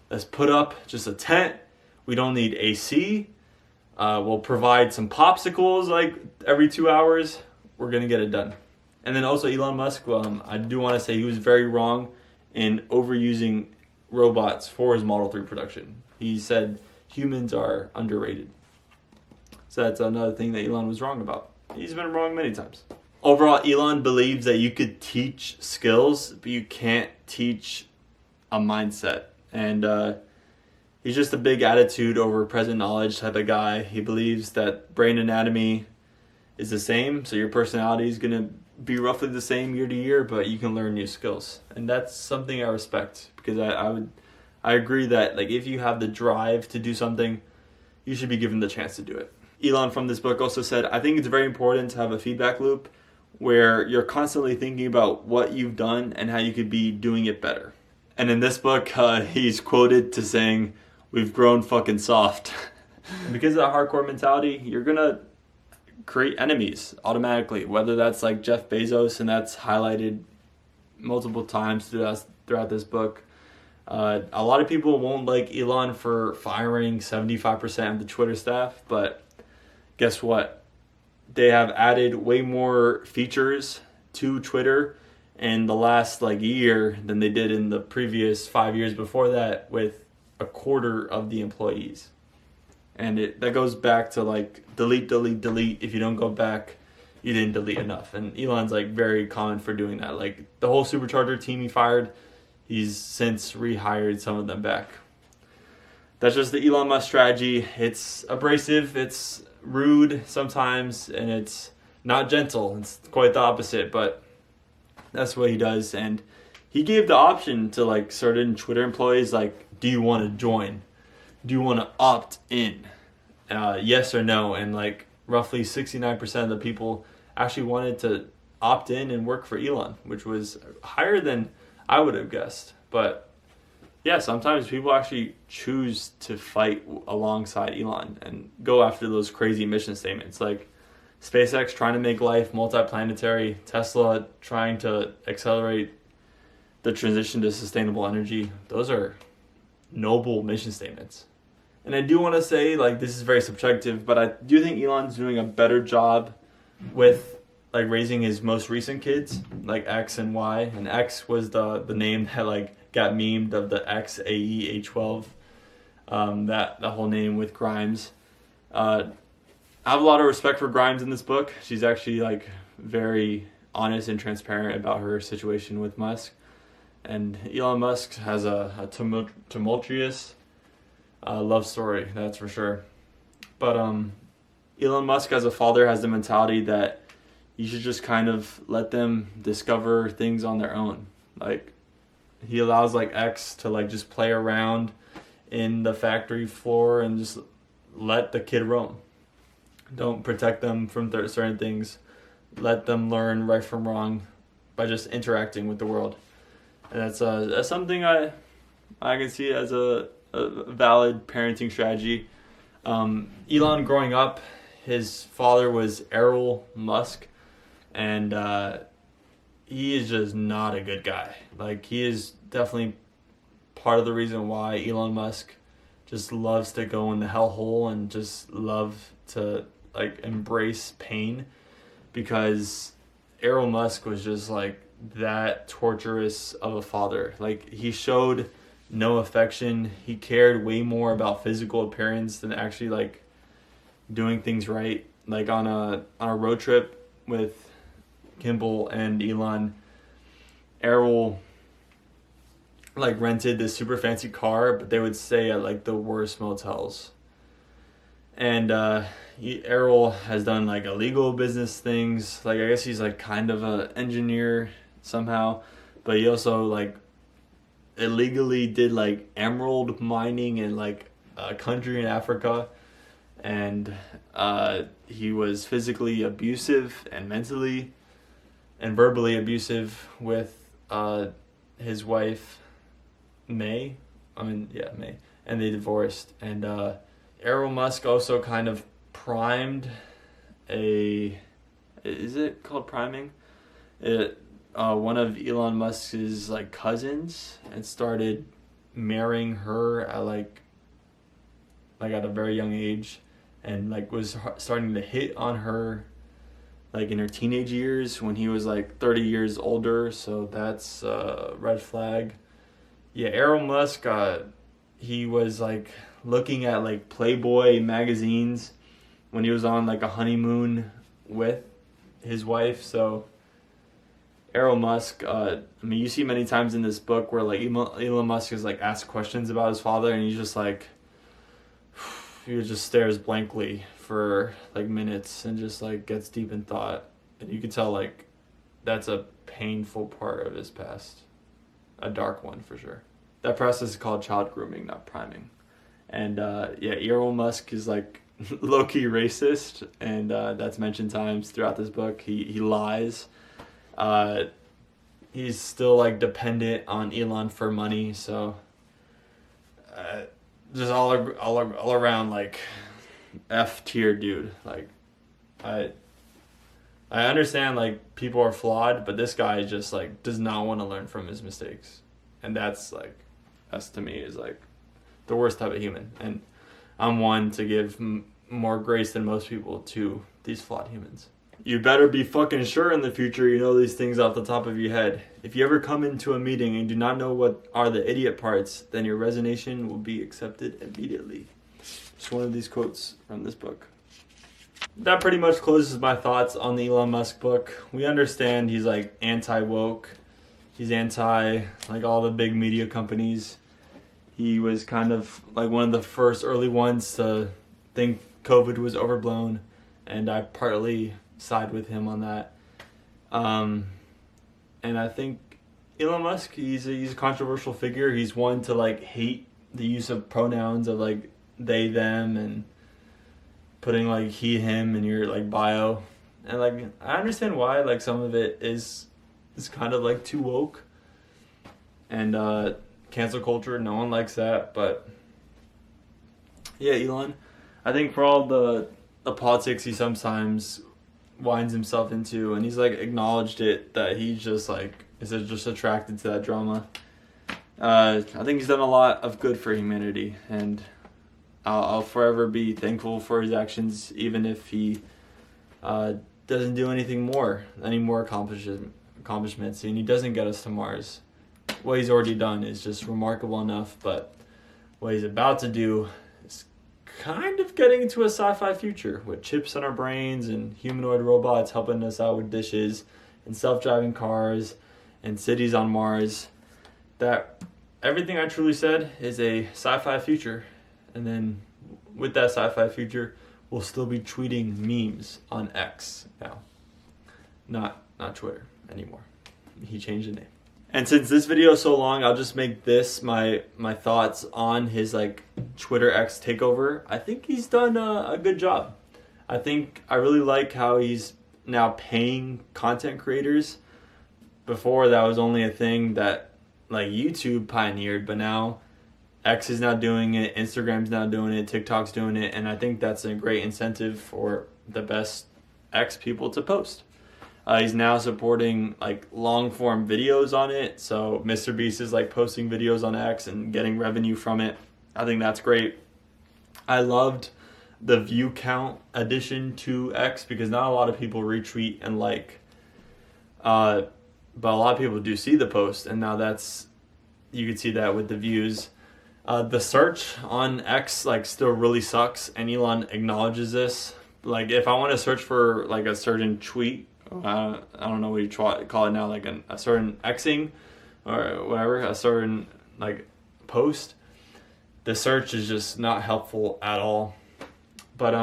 let's put up just a tent. We don't need AC. We'll provide some popsicles like every 2 hours. We're going to get it done. And then also Elon Musk, I do want to say he was very wrong in overusing robots for his Model 3 production. He said humans are underrated. So that's another thing that Elon was wrong about. He's been wrong many times. Overall, Elon believes that you could teach skills, but you can't teach a mindset. And he's just a big attitude over present knowledge type of guy. He believes that brain anatomy is the same, so your personality is going to be roughly the same year to year, but you can learn new skills. And that's something I respect, because I agree that like if you have the drive to do something, you should be given the chance to do it. Elon from this book also said, I think it's very important to have a feedback loop where you're constantly thinking about what you've done and how you could be doing it better. And in this book, he's quoted to saying, "We've grown fucking soft." And because of that hardcore mentality, you're gonna create enemies automatically, whether that's like Jeff Bezos, and that's highlighted multiple times throughout this book. A lot of people won't like Elon for firing 75% of the Twitter staff, but guess what? They have added way more features to Twitter in the last like year than they did in the previous 5 years before that, with a quarter of the employees. And that goes back to like delete. If you don't go back, you didn't delete enough. And Elon's like very common for doing that. Like the whole supercharger team he fired, he's since rehired some of them back. That's just the Elon Musk strategy. It's abrasive, it's rude sometimes, and it's not gentle. It's quite the opposite, but that's what he does. And he gave the option to like certain Twitter employees, like, do you want to join? Do you want to opt in? Yes or no? And like roughly 69% of the people actually wanted to opt in and work for Elon, which was higher than I would have guessed. But yeah, sometimes people actually choose to fight alongside Elon and go after those crazy mission statements, like SpaceX trying to make life multiplanetary, Tesla trying to accelerate the transition to sustainable energy. Those are noble mission statements. And I do want to say, like, this is very subjective, but I do think Elon's doing a better job with like raising his most recent kids, like X and Y. And X was the name that like got memed of the XAEA12, that whole name with Grimes. I have a lot of respect for Grimes in this book. She's actually like very honest and transparent about her situation with Musk. And Elon Musk has a tumultuous love story, that's for sure. But Elon Musk as a father has the mentality that you should just kind of let them discover things on their own. Like, he allows like X to like just play around in the factory floor and just let the kid roam. Don't protect them from certain things. Let them learn right from wrong by just interacting with the world. And that's something I can see as a valid parenting strategy. Elon growing up, his father was Elon Musk, and he is just not a good guy. Like, he is definitely part of the reason why Elon Musk just loves to go in the hellhole and just love to like embrace pain, because Elon Musk was just like that torturous of a father. Like, he showed no affection. He cared way more about physical appearance than actually like doing things right. Like on a road trip with Kimball and Elon, Errol like rented this super fancy car, but they would stay at like the worst motels. And Errol has done like illegal business things. Like, I guess he's like kind of a engineer somehow, but he also like illegally did like emerald mining in like a country in Africa. And he was physically abusive and mentally and verbally abusive with his wife, May. May. And they divorced. And Elon Musk also kind of primed is it called priming? One of Elon Musk's like cousins, and started marrying her at at a very young age, and like was starting to hit on her like in her teenage years when he was like 30 years older. So that's a red flag. Yeah, Elon Musk, he was like looking at like Playboy magazines when he was on like a honeymoon with his wife. So Elon Musk, you see many times in this book where like Elon Musk is like asked questions about his father, and he's just like, he just stares blankly for like minutes and just like gets deep in thought. And you can tell like that's a painful part of his past, a dark one for sure. That process is called child grooming, not priming. And Elon Musk is like low-key racist, and that's mentioned times throughout this book. He lies. He's still like dependent on Elon for money, so just all around like F tier dude. Like, I understand like people are flawed, but this guy just like does not want to learn from his mistakes, and that's to me is like the worst type of human. And I'm one to give more grace than most people to these flawed humans. You better be fucking sure in the future you know these things off the top of your head. If you ever come into a meeting and do not know what are the idiot parts, then your resignation will be accepted immediately. Just one of these quotes from this book. That pretty much closes my thoughts on the Elon Musk book. We understand he's like anti-woke. He's anti like all the big media companies. He was kind of like one of the first early ones to think COVID was overblown, and I partly side with him on that. And I think Elon Musk, he's a controversial figure. He's one to like hate the use of pronouns of like they, them, and putting like he, him in your like bio. And like I understand why like some of it is kind of like too woke. And cancel culture, no one likes that. But yeah, Elon, I think for all the politics he sometimes winds himself into, and he's like acknowledged it, that he's just like is just attracted to that drama. I think he's done a lot of good for humanity, and I'll forever be thankful for his actions, even if he doesn't do anything more, any more accomplishments, and he doesn't get us to Mars. What he's already done is just remarkable enough, but what he's about to do is kind of getting into a sci-fi future with chips in our brains and humanoid robots helping us out with dishes and self-driving cars and cities on Mars. That everything I truly said is a sci-fi future. And then with that sci-fi future, we'll still be tweeting memes on X now. Not Twitter anymore. He changed the name. And since this video is so long, I'll just make this my thoughts on his like Twitter X takeover. I think he's done a good job. I really like how he's now paying content creators. Before that was only a thing that like YouTube pioneered, but now X is now doing it, Instagram's now doing it, TikTok's doing it, and I think that's a great incentive for the best X people to post. He's now supporting like long form videos on it, so Mr. Beast is like posting videos on X and getting revenue from it. I think that's great. I loved the view count addition to X because not a lot of people retweet and like, but a lot of people do see the post, and now you can see that with the views. The search on X like still really sucks, and Elon acknowledges this. Like if I want to search for like a certain tweet, I don't know what you call it now, like a certain Xing or whatever, a certain like post, the search is just not helpful at all. But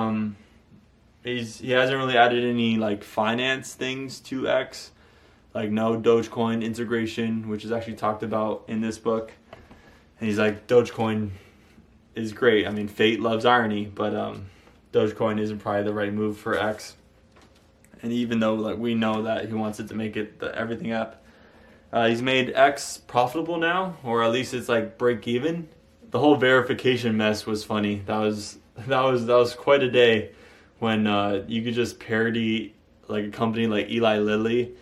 he hasn't really added any like finance things to X, like no Dogecoin integration, which is actually talked about in this book. And he's like, Dogecoin is great. I mean, fate loves irony, but Dogecoin isn't probably the right move for X. And even though like we know that he wants it to make it the everything app, he's made X profitable now, or at least it's like break even. The whole verification mess was funny. That was quite a day when you could just parody like a company like Eli Lilly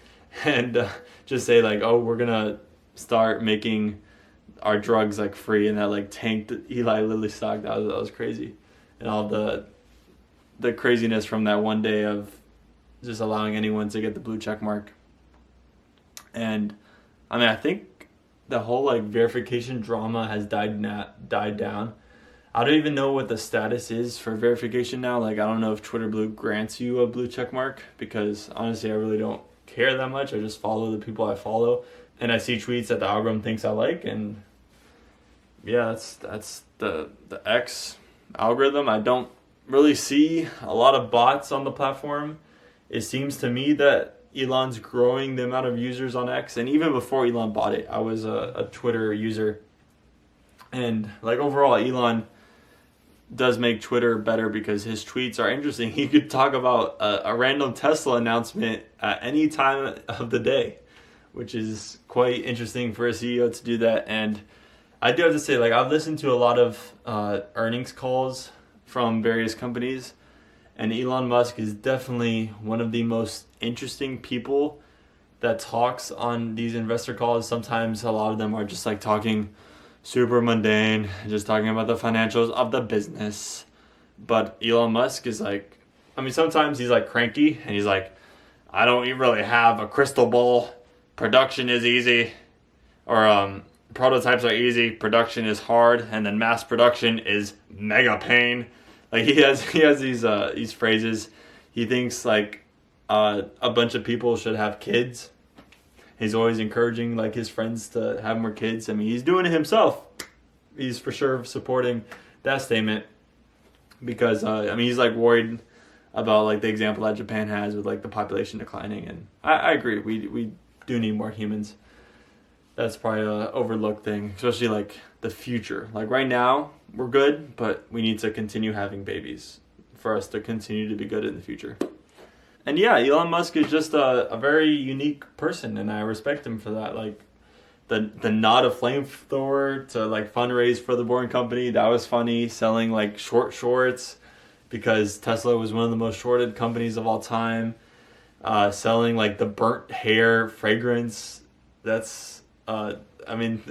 and just say like, oh, we're gonna start making our drugs like free, and that like tanked Eli Lilly stock. That was crazy, and all the craziness from that one day of just allowing anyone to get the blue check mark. And I mean, I think the whole like verification drama has died down. I don't even know what the status is for verification now. Like, I don't know if Twitter Blue grants you a blue check mark, because honestly, I really don't care that much. I just follow the people I follow, and I see tweets that the algorithm thinks I like, and yeah, that's the X algorithm. I don't really see a lot of bots on the platform. It seems to me that Elon's growing the amount of users on X, and even before Elon bought it, I was a Twitter user, and like overall, Elon does make Twitter better because his tweets are interesting. He could talk about a random Tesla announcement at any time of the day, which is quite interesting for a CEO to do that. And I do have to say, like, I've listened to a lot of earnings calls from various companies, And Elon Musk is definitely one of the most interesting people that talks on these investor calls. Sometimes a lot of them are just like talking super mundane, just talking about the financials of the business. But Elon Musk is like, I mean, sometimes he's like cranky and he's like, I don't really have a crystal ball. Production is easy. Or prototypes are easy, production is hard, and then mass production is mega pain. Like he has these phrases. He thinks like a bunch of people should have kids. He's always encouraging like his friends to have more kids. I mean, he's doing it himself. He's for sure supporting that statement because I mean he's like worried about like the example that Japan has with like the population declining, and I agree. We do need more humans. That's probably an overlooked thing, especially like the future. Like right now, we're good, but we need to continue having babies for us to continue to be good in the future. And yeah, Elon Musk is just a very unique person, and I respect him for that. Like the nod of flamethrower to like fundraise for the Boring Company, that was funny. Selling like shorts because Tesla was one of the most shorted companies of all time. Selling like the burnt hair fragrance. That's I mean,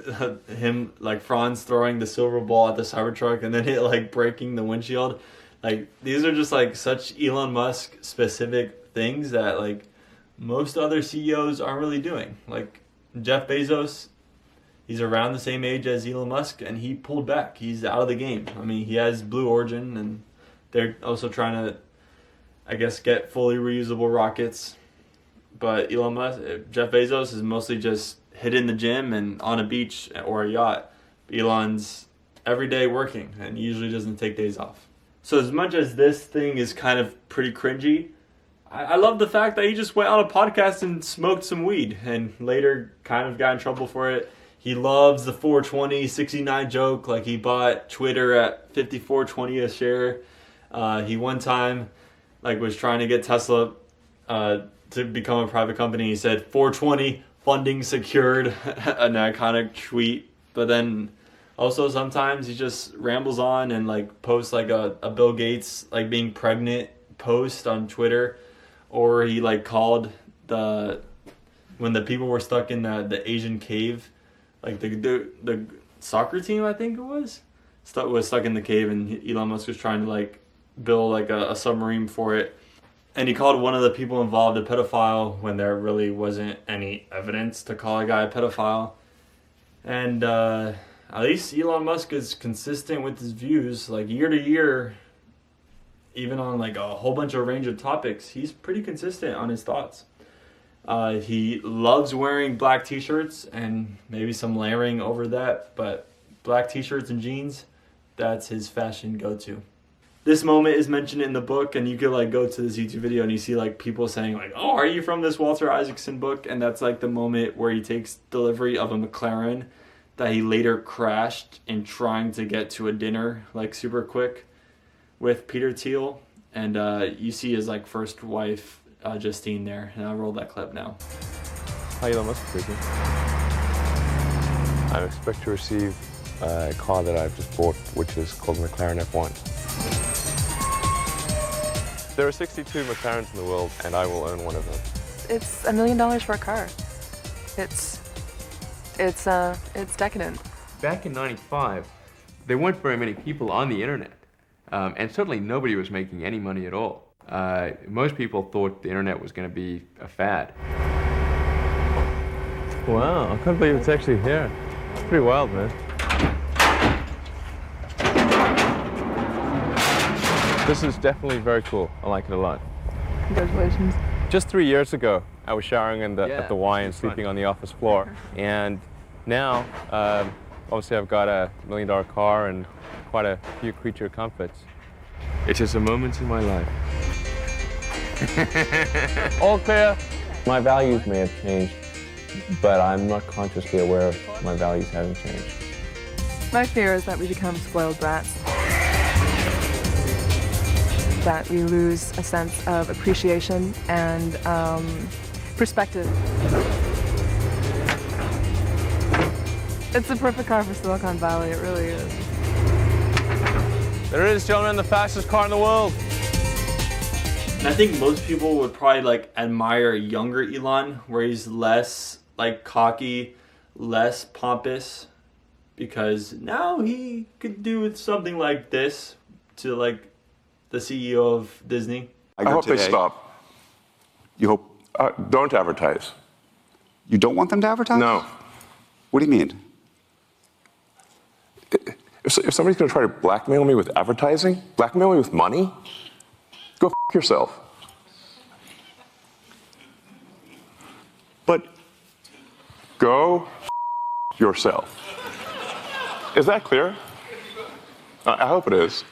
him like Franz throwing the silver ball at the Cybertruck and then it like breaking the windshield. Like these are just like such Elon Musk specific things that like most other CEOs aren't really doing. Like Jeff Bezos, he's around the same age as Elon Musk and he pulled back. He's out of the game. I mean, he has Blue Origin and they're also trying to, I guess, get fully reusable rockets. But Elon Musk, Jeff Bezos is mostly just hit in the gym and on a beach or a yacht. Elon's every day working and usually doesn't take days off. So as much as this thing is kind of pretty cringy, I love the fact that he just went on a podcast and smoked some weed and later kind of got in trouble for it. He loves the 420.69 joke. Like he bought Twitter at $54.20 a share. He one time like was trying to get Tesla to become a private company. He said 420 funding secured, an iconic tweet. But then also sometimes he just rambles on and like posts like a Bill Gates like being pregnant post on Twitter, or he like called when the people were stuck in the Asian cave, like the soccer team I think it was stuck in the cave, and Elon Musk was trying to like build like a submarine for it. And he called one of the people involved a pedophile when there really wasn't any evidence to call a guy a pedophile. And at least Elon Musk is consistent with his views. Like year to year, even on like a whole bunch of range of topics, he's pretty consistent on his thoughts. He loves wearing black t-shirts and maybe some layering over that. But black t-shirts and jeans, that's his fashion go-to. This moment is mentioned in the book, and you could like go to this YouTube video and you see like people saying like, oh, are you from this Walter Isaacson book? And that's like the moment where he takes delivery of a McLaren that he later crashed in trying to get to a dinner like super quick with Peter Thiel. And you see his like first wife, Justine there. And I'll roll that clip now. Hi, Elon Musk speaking. I expect to receive a car that I've just bought, which is called the McLaren F1. There are 62 McLarens in the world, and I will own one of them. It's $1 million for a car. It's decadent. Back in '95, there weren't very many people on the internet, and certainly nobody was making any money at all. Most people thought the internet was going to be a fad. Wow, I can't believe it's actually here. It's pretty wild, man. This is definitely very cool. I like it a lot. Congratulations. Just 3 years ago, I was showering at the Y and sleeping on the office floor. And now, obviously I've got a $1 million car and quite a few creature comforts. It's just a moment in my life. All clear. My values may have changed, but I'm not consciously aware of my values having changed. My fear is that we become spoiled brats. That we lose a sense of appreciation and perspective. It's the perfect car for Silicon Valley, it really is. There it is, gentlemen, the fastest car in the world. And I think most people would probably like admire younger Elon, where he's less like cocky, less pompous, because now he could do something like this to like the CEO of Disney. I hope they stop. You hope? Don't advertise. You don't want them to advertise? No. What do you mean? If somebody's going to try to blackmail me with advertising, blackmail me with money, go f yourself. But go f yourself. Is that clear? I hope it is.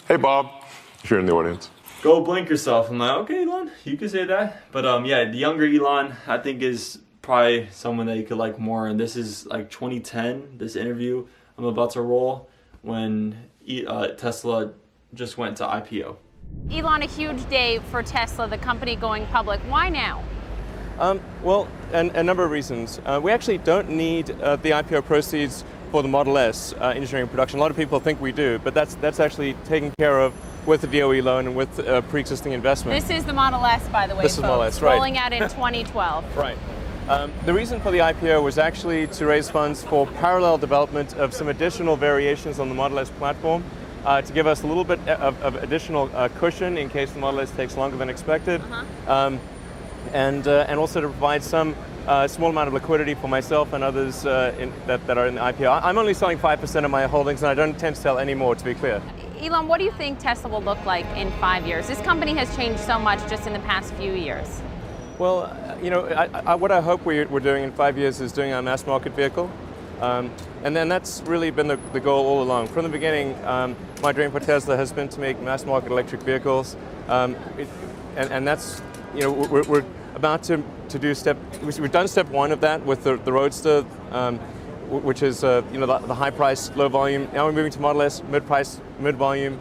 Hey, Bob, if you're in the audience. Go blink yourself. I'm like, okay, Elon, you can say that. But yeah, the younger Elon, I think, is probably someone that you could like more. And this is like 2010, this interview I'm about to roll, when Tesla just went to IPO. Elon, a huge day for Tesla, the company going public. Why now? Well, a number of reasons. We actually don't need the IPO proceeds for the Model S engineering production. A lot of people think we do, but that's actually taken care of with the DOE loan and with pre-existing investment. This is the Model S, by the way, This is Model S, right. Rolling out in 2012. Right. The reason for the IPO was actually to raise funds for parallel development of some additional variations on the Model S platform, to give us a little bit of additional cushion in case the Model S takes longer than expected, and also to provide some small amount of liquidity for myself and others that are in the IPO. I'm only selling 5% of my holdings, and I don't intend to sell any more, to be clear. Elon, what do you think Tesla will look like in 5 years? This company has changed so much just in the past few years. Well, what I hope we're doing in 5 years is doing our mass market vehicle. And then that's really been the goal all along. From the beginning, my dream for Tesla has been to make mass market electric vehicles. And that's, we're about to do we've done step one of that with the Roadster, which is, the high price, low volume. Now we're moving to Model S, mid price, mid volume.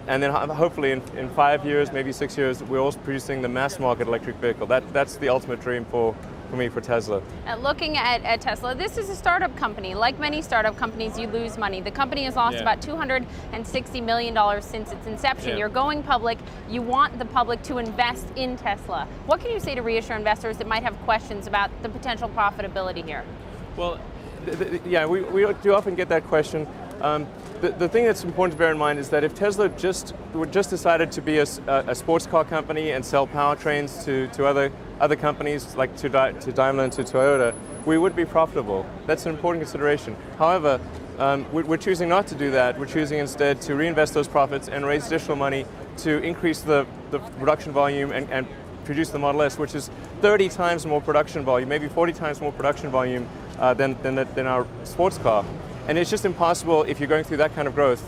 And then hopefully in 5 years, maybe 6 years, we're also producing the mass market electric vehicle. That's the ultimate dream for me, for Tesla. Looking at Tesla, this is a startup company. Like many startup companies, you lose money. The company has lost about $260 million since its inception. Yeah. You're going public. You want the public to invest in Tesla. What can you say to reassure investors that might have questions about the potential profitability here? Well, we do often get that question. The thing that's important to bear in mind is that if Tesla just decided to be a sports car company and sell powertrains to other companies like to Daimler and to Toyota, we would be profitable. That's an important consideration. However, we're choosing not to do that. We're choosing instead to reinvest those profits and raise additional money to increase the production volume and produce the Model S, which is 30 times more production volume, maybe 40 times more production volume than our sports car. And it's just impossible if you're going through that kind of growth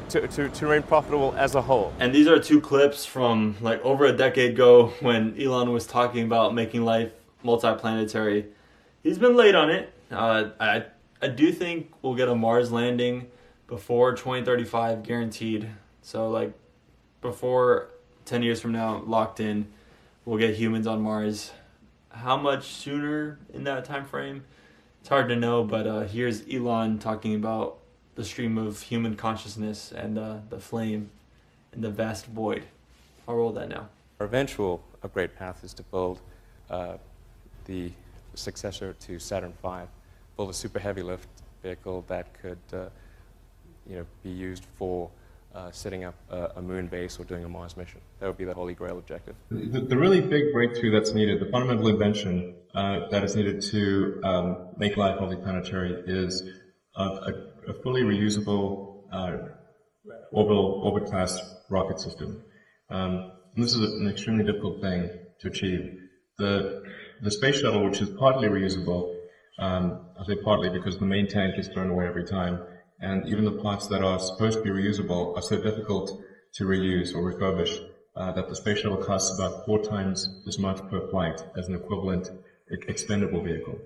to remain profitable as a whole. And these are two clips from like over a decade ago when Elon was talking about making life multiplanetary. He's been late on it. I do think we'll get a Mars landing before 2035, guaranteed. So like before 10 years from now, locked in, we'll get humans on Mars. How much sooner in that time frame? It's hard to know, but here's Elon talking about the stream of human consciousness and the flame in the vast void. I'll roll that now. Our eventual upgrade path is to build the successor to Saturn V, build a super heavy lift vehicle that could be used for setting up a moon base or doing a Mars mission. That would be the holy grail objective. The really big breakthrough that's needed, the fundamental invention that is needed to make life multiplanetary is a fully reusable orbit class rocket system. And this is an extremely difficult thing to achieve. The space shuttle, which is partly reusable, I say partly because the main tank is thrown away every time, and even the parts that are supposed to be reusable are so difficult to reuse or refurbish that the space shuttle costs about 4 times as much per flight as an equivalent expendable vehicle.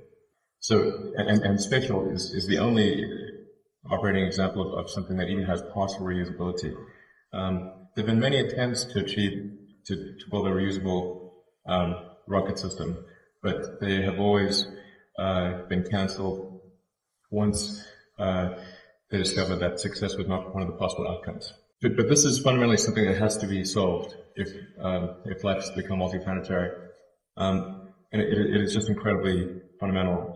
So, and space shuttle is the only operating example of something that even has partial reusability. There have been many attempts to build a reusable rocket system, but they have always been cancelled once they discovered that success was not one of the possible outcomes. But this is fundamentally something that has to be solved if life has become multiplanetary. And it is just incredibly fundamental.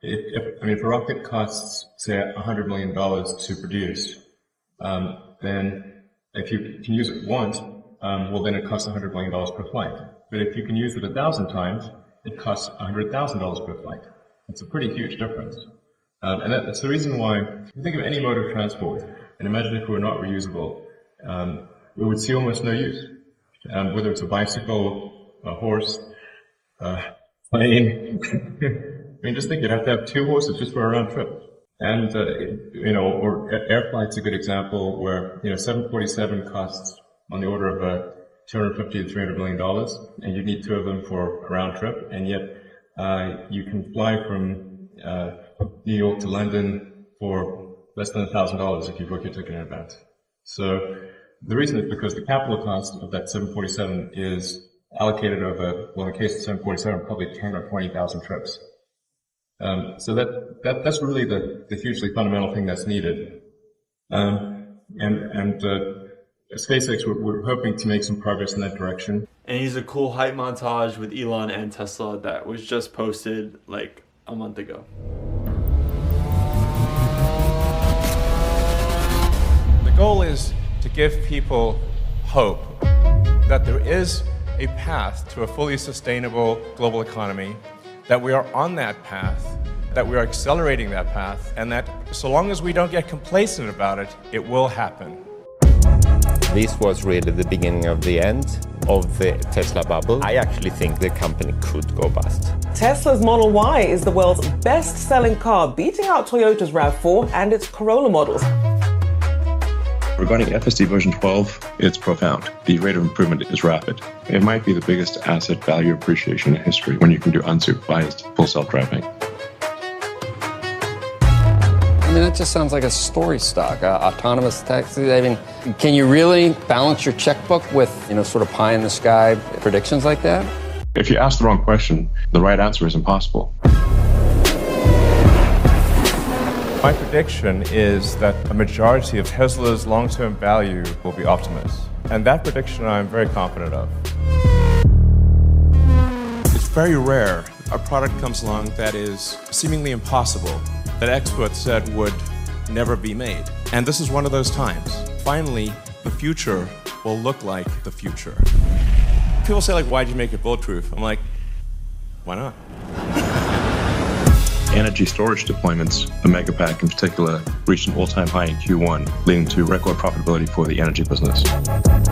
If a rocket costs, say, $100 million to produce, then if you can use it once, well, then it costs $100 million per flight. But if you can use it 1,000 times, it costs $100,000 per flight. It's a pretty huge difference. And that's the reason why, if you think of any mode of transport, and imagine if it were not reusable, we would see almost no use. Whether it's a bicycle, a horse, plane. I mean, just think you'd have to have 2 horses just for a round trip. And, or air flight's a good example where, 747 costs on the order of $250 to $300 million, and you need 2 of them for a round trip, and yet you can fly from New York to London for less than $1,000 if you book your ticket in advance. So the reason is because the capital cost of that 747 is allocated over, well, in the case of 747, probably 10 or 20,000 trips. So that's really the hugely fundamental thing that's needed. SpaceX, we're hoping to make some progress in that direction. And he's a cool hype montage with Elon and Tesla that was just posted like a month ago. The goal is to give people hope that there is a path to a fully sustainable global economy, that we are on that path, that we are accelerating that path, and that so long as we don't get complacent about it, it will happen. This was really the beginning of the end of the Tesla bubble. I actually think the company could go bust. Tesla's Model Y is the world's best-selling car, beating out Toyota's RAV4 and its Corolla models. Regarding FSD version 12, it's profound. The rate of improvement is rapid. It might be the biggest asset value appreciation in history when you can do unsupervised full self-driving. I mean, that just sounds like a story stock. Autonomous taxis. I mean, can you really balance your checkbook with, sort of pie in the sky predictions like that? If you ask the wrong question, the right answer is impossible. My prediction is that a majority of Tesla's long-term value will be Optimus. And that prediction I'm very confident of. It's very rare a product comes along that is seemingly impossible, that experts said would never be made. And this is one of those times. Finally, the future will look like the future. People say, why'd you make it bulletproof? I'm like, why not? Energy storage deployments, the Megapack in particular, reached an all-time high in Q1, leading to record profitability for the energy business.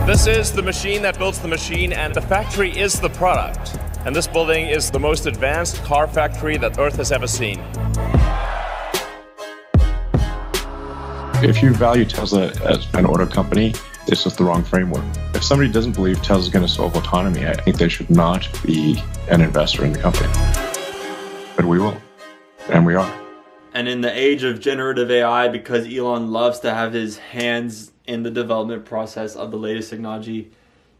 This is the machine that builds the machine, and the factory is the product. And this building is the most advanced car factory that Earth has ever seen. If you value Tesla as an auto company, it's just the wrong framework. If somebody doesn't believe Tesla's going to solve autonomy, I think they should not be an investor in the company. But we will. And we are. And in the age of generative AI, because Elon loves to have his hands in the development process of the latest technology,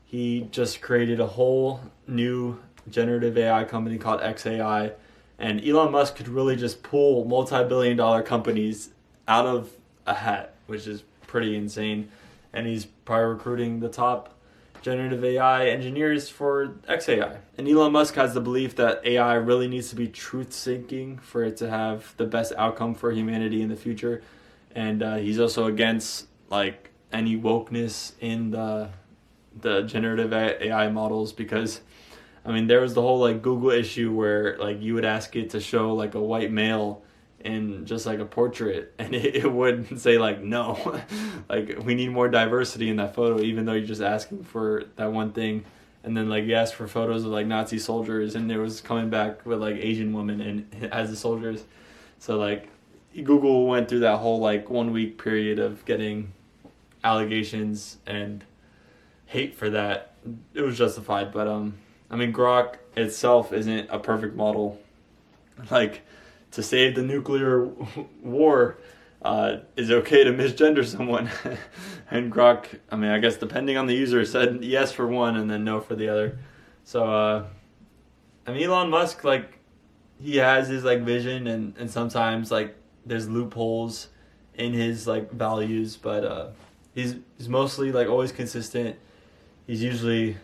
he just created a whole new generative AI company called XAI. And Elon Musk could really just pull multi-billion-dollar companies out of a hat, which is pretty insane. And he's probably recruiting the top generative AI engineers for XAI. And Elon Musk has the belief that AI really needs to be truth-seeking for it to have the best outcome for humanity in the future. And he's also against any wokeness in the generative AI models, because there was the whole Google issue where you would ask it to show a white male in just a portrait, and it would say no, we need more diversity in that photo, even though you're just asking for that one thing. And then you asked for photos of Nazi soldiers, and it was coming back with Asian women and as the soldiers. So Google went through that whole 1 week period of getting allegations and hate for that. It was justified, but Grok itself isn't a perfect model. To save the nuclear war, is it okay to misgender someone? And Grok, I guess depending on the user, said yes for one and then no for the other. So, Elon Musk, he has his vision, and sometimes there's loopholes in his values, but He's mostly like always consistent. He's usually,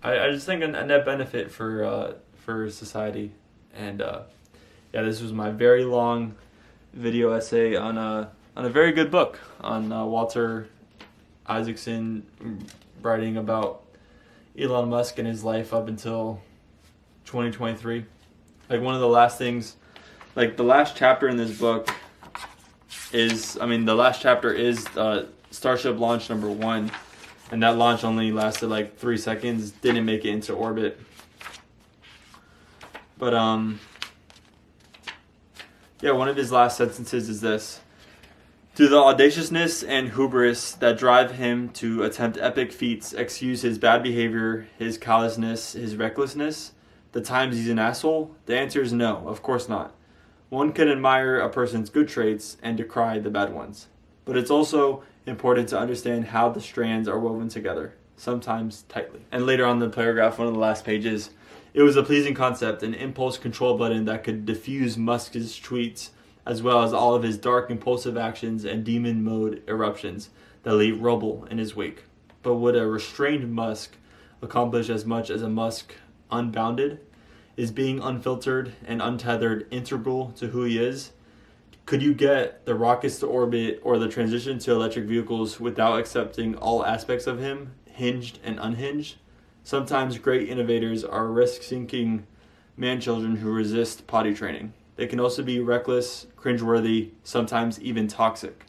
I just think a net benefit for society. And yeah, this was my very long video essay on a very good book on Walter Isaacson, writing about Elon Musk and his life up until 2023. Like one of the last things, like the last chapter in this book is, the last chapter is Starship launch number 1, and that launch only lasted like 3 seconds, didn't make it into orbit. But yeah, one of his last sentences is this: "To the audaciousness and hubris that drive him to attempt epic feats, excuse his bad behavior, his callousness, his recklessness, the times he's an asshole? The answer is no, of course not. One can admire a person's good traits and decry the bad ones. But it's also important to understand how the strands are woven together, sometimes tightly." And later on in the paragraph, one of the last pages, "It was a pleasing concept, an impulse control button that could diffuse Musk's tweets, as well as all of his dark, impulsive actions and demon mode eruptions that leave rubble in his wake. But would a restrained Musk accomplish as much as a Musk unbounded? Is being unfiltered and untethered integral to who he is? Could you get the rockets to orbit or the transition to electric vehicles without accepting all aspects of him, hinged and unhinged? Sometimes great innovators are risk-seeking man-children who resist potty training. They can also be reckless, cringeworthy, sometimes even toxic.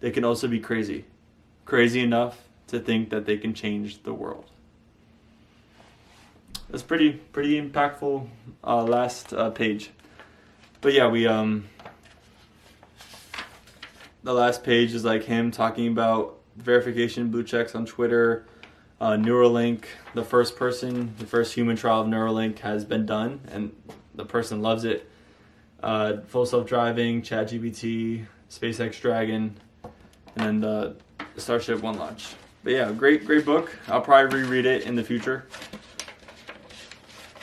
They can also be crazy. Crazy enough to think that they can change the world." That's pretty impactful last page. But yeah, the last page is like him talking about verification blue checks on Twitter, Neuralink. The first human trial of Neuralink has been done, and the person loves it. Full self-driving, ChatGPT, SpaceX Dragon, and then the Starship 1 launch. But yeah, great book. I'll probably reread it in the future.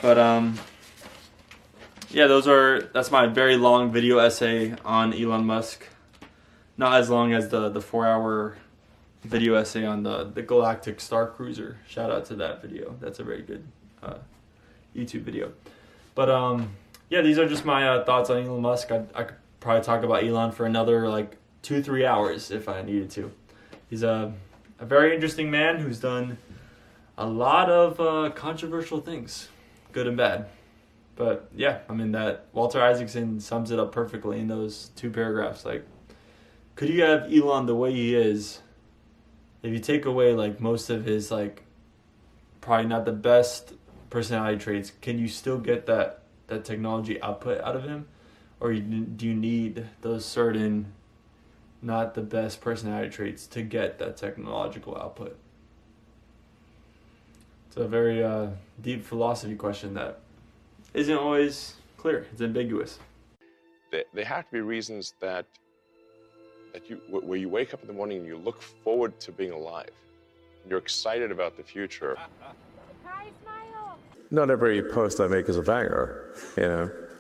But yeah, that's my very long video essay on Elon Musk. Not as long as the 4-hour video essay on the Galactic Star Cruiser. Shout out to that video. That's a very good YouTube video. But yeah, these are just my thoughts on Elon Musk. I could probably talk about Elon for another like 2-3 hours if I needed to. He's a very interesting man who's done a lot of controversial things, good and bad. But yeah, that Walter Isaacson sums it up perfectly in those 2 paragraphs. Like, could you have Elon the way he is if you take away like most of his like probably not the best personality traits? Can you still get that technology output out of him, or do you need those certain not the best personality traits to get that technological output? It's a very deep philosophy question that isn't always clear. It's ambiguous. There have to be reasons that where you wake up in the morning and you look forward to being alive. You're excited about the future. Not every post I make is a banger,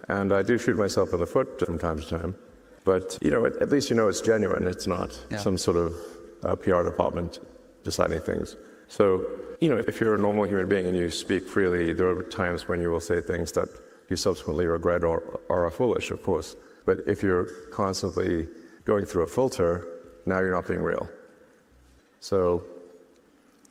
and I do shoot myself in the foot from time to time. But, at least it's genuine. It's not some sort of PR department deciding things. So, if you're a normal human being and you speak freely, there are times when you will say things that you subsequently regret or are foolish, of course. But if you're constantly going through a filter, now you're not being real. So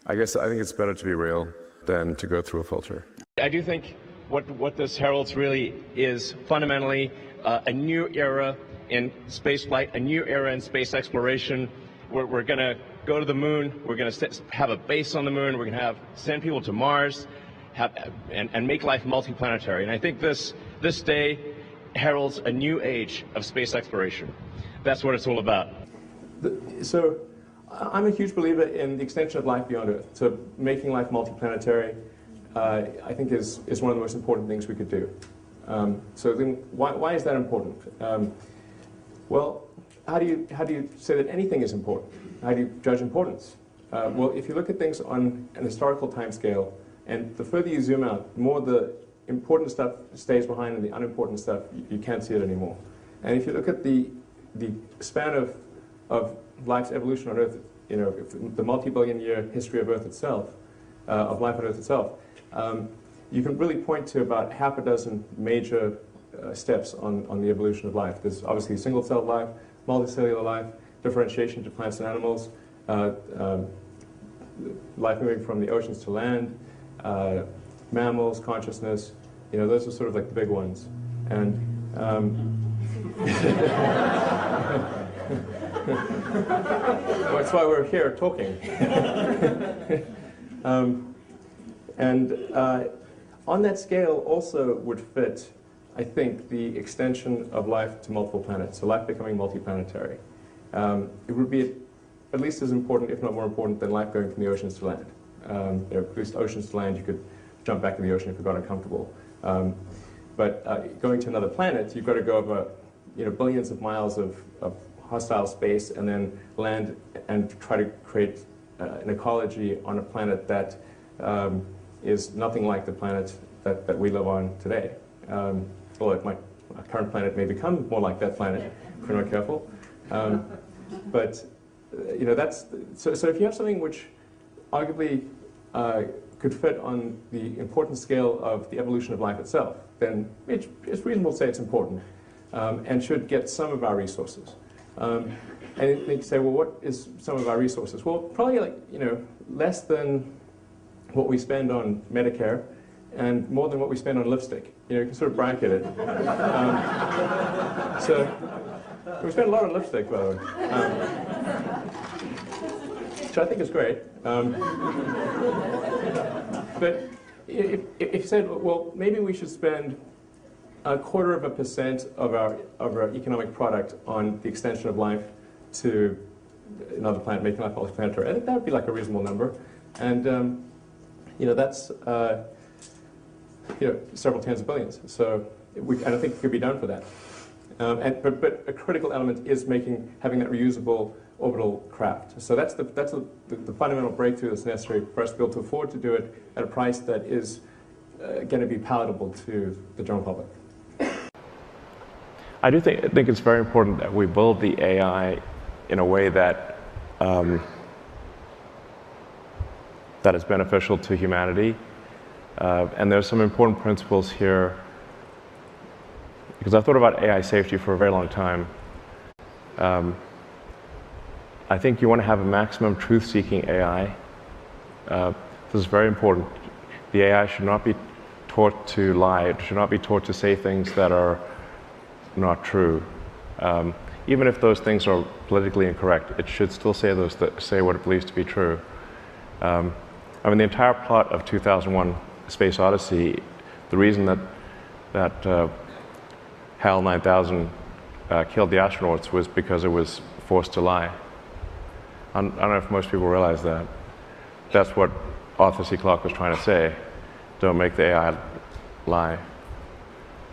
I think it's better to be real than to go through a filter. I do think what this heralds really is fundamentally a new era in spaceflight, a new era in space exploration. We're going to go to the moon. We're going to have a base on the moon. We're going to send people to Mars, and make life multiplanetary. And I think this day heralds a new age of space exploration. That's what it's all about. So I'm a huge believer in the extension of life beyond Earth. So making life multiplanetary, I think is one of the most important things we could do. So then why is that important? Well, how do you say that anything is important? How do you judge importance? Well, if you look at things on an historical timescale, and the further you zoom out, the more the important stuff stays behind and the unimportant stuff, you can't see it anymore. And if you look at the span of life's evolution on Earth, if the multi-billion-year history of Earth itself, of life on Earth itself, you can really point to about half a dozen major steps on the evolution of life. There's obviously single-celled life, multicellular life, differentiation to plants and animals, life moving from the oceans to land, mammals, consciousness. Those are sort of like the big ones. And that's why we're here talking. On that scale also would fit, I think, the extension of life to multiple planets, so life becoming multiplanetary. It would be at least as important, if not more important, than life going from the oceans to land. At least oceans to land, you could jump back in the ocean if you got uncomfortable. But going to another planet, you've got to go over billions of miles of hostile space and then land and try to create an ecology on a planet that is nothing like the planet that we live on today. Although our current planet may become more like that planet if we're not careful. But that's so if you have something which arguably could fit on the important scale of the evolution of life itself, then it's reasonable to say it's important and should get some of our resources. And then you say, well, what is some of our resources? Well, probably less than what we spend on Medicare and more than what we spend on lipstick. You can sort of bracket it. So we spend a lot on lipstick, by the way, which I think is great. But if you said, well, maybe we should spend 0.25% of our economic product on the extension of life to another planet, making life multiplanetary, I think that would be like a reasonable number. And that's several tens of billions. So and I think it could be done for that. But a critical element is having that reusable orbital craft. So that's the fundamental breakthrough that's necessary for us to be able to afford to do it at a price that is going to be palatable to the general public. I do think it's very important that we build the AI in a way that that is beneficial to humanity. And there's some important principles here, because I've thought about AI safety for a very long time. I think you want to have a maximum truth-seeking AI. This is very important. The AI should not be taught to lie. It should not be taught to say things that are not true. Even if those things are politically incorrect, it should still say what it believes to be true. The entire plot of 2001: Space Odyssey, the reason that HAL 9000 killed the astronauts was because it was forced to lie. I don't know if most people realize that. That's what Arthur C. Clarke was trying to say. Don't make the AI lie.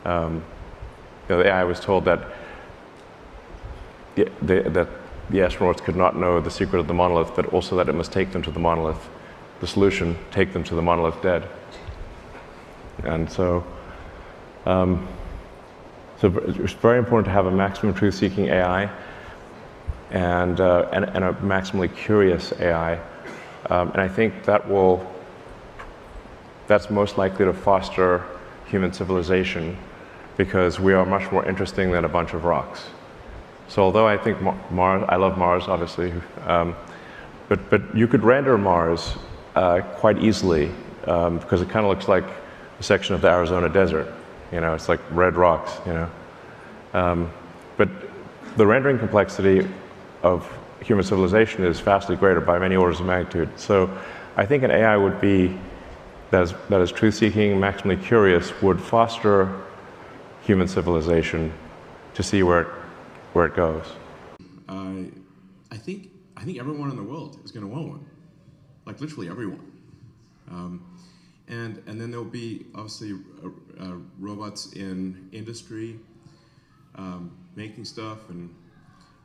The AI was told that the astronauts could not know the secret of the monolith, but also that it must take them to the monolith. The solution, take them to the monolith dead. And so it's very important to have a maximum truth-seeking AI and a maximally curious AI. And I think that's most likely to foster human civilization, because we are much more interesting than a bunch of rocks. So although I think Mars, I love Mars, obviously, but you could render Mars quite easily, because it kind of looks like a section of the Arizona desert. It's like red rocks, But the rendering complexity of human civilization is vastly greater by many orders of magnitude. So I think an AI would be, that is truth-seeking, maximally curious, would foster human civilization to see where it goes. I think everyone in the world is going to want one, like literally everyone. And then there'll be obviously robots in industry making stuff, and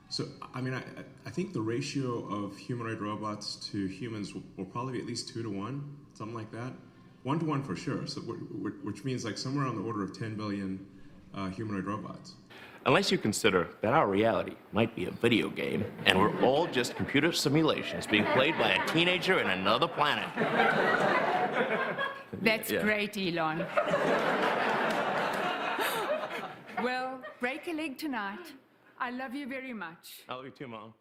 so I think the ratio of humanoid robots to humans will probably be at least 2 to 1, something like that. 1 to 1 for sure. So which means like somewhere on the order of 10 billion humanoid robots. Unless you consider that our reality might be a video game, and we're all just computer simulations being played by a teenager in another planet. That's Yeah. great, Elon. Well, break a leg tonight. I love you very much. I love you too, Mom.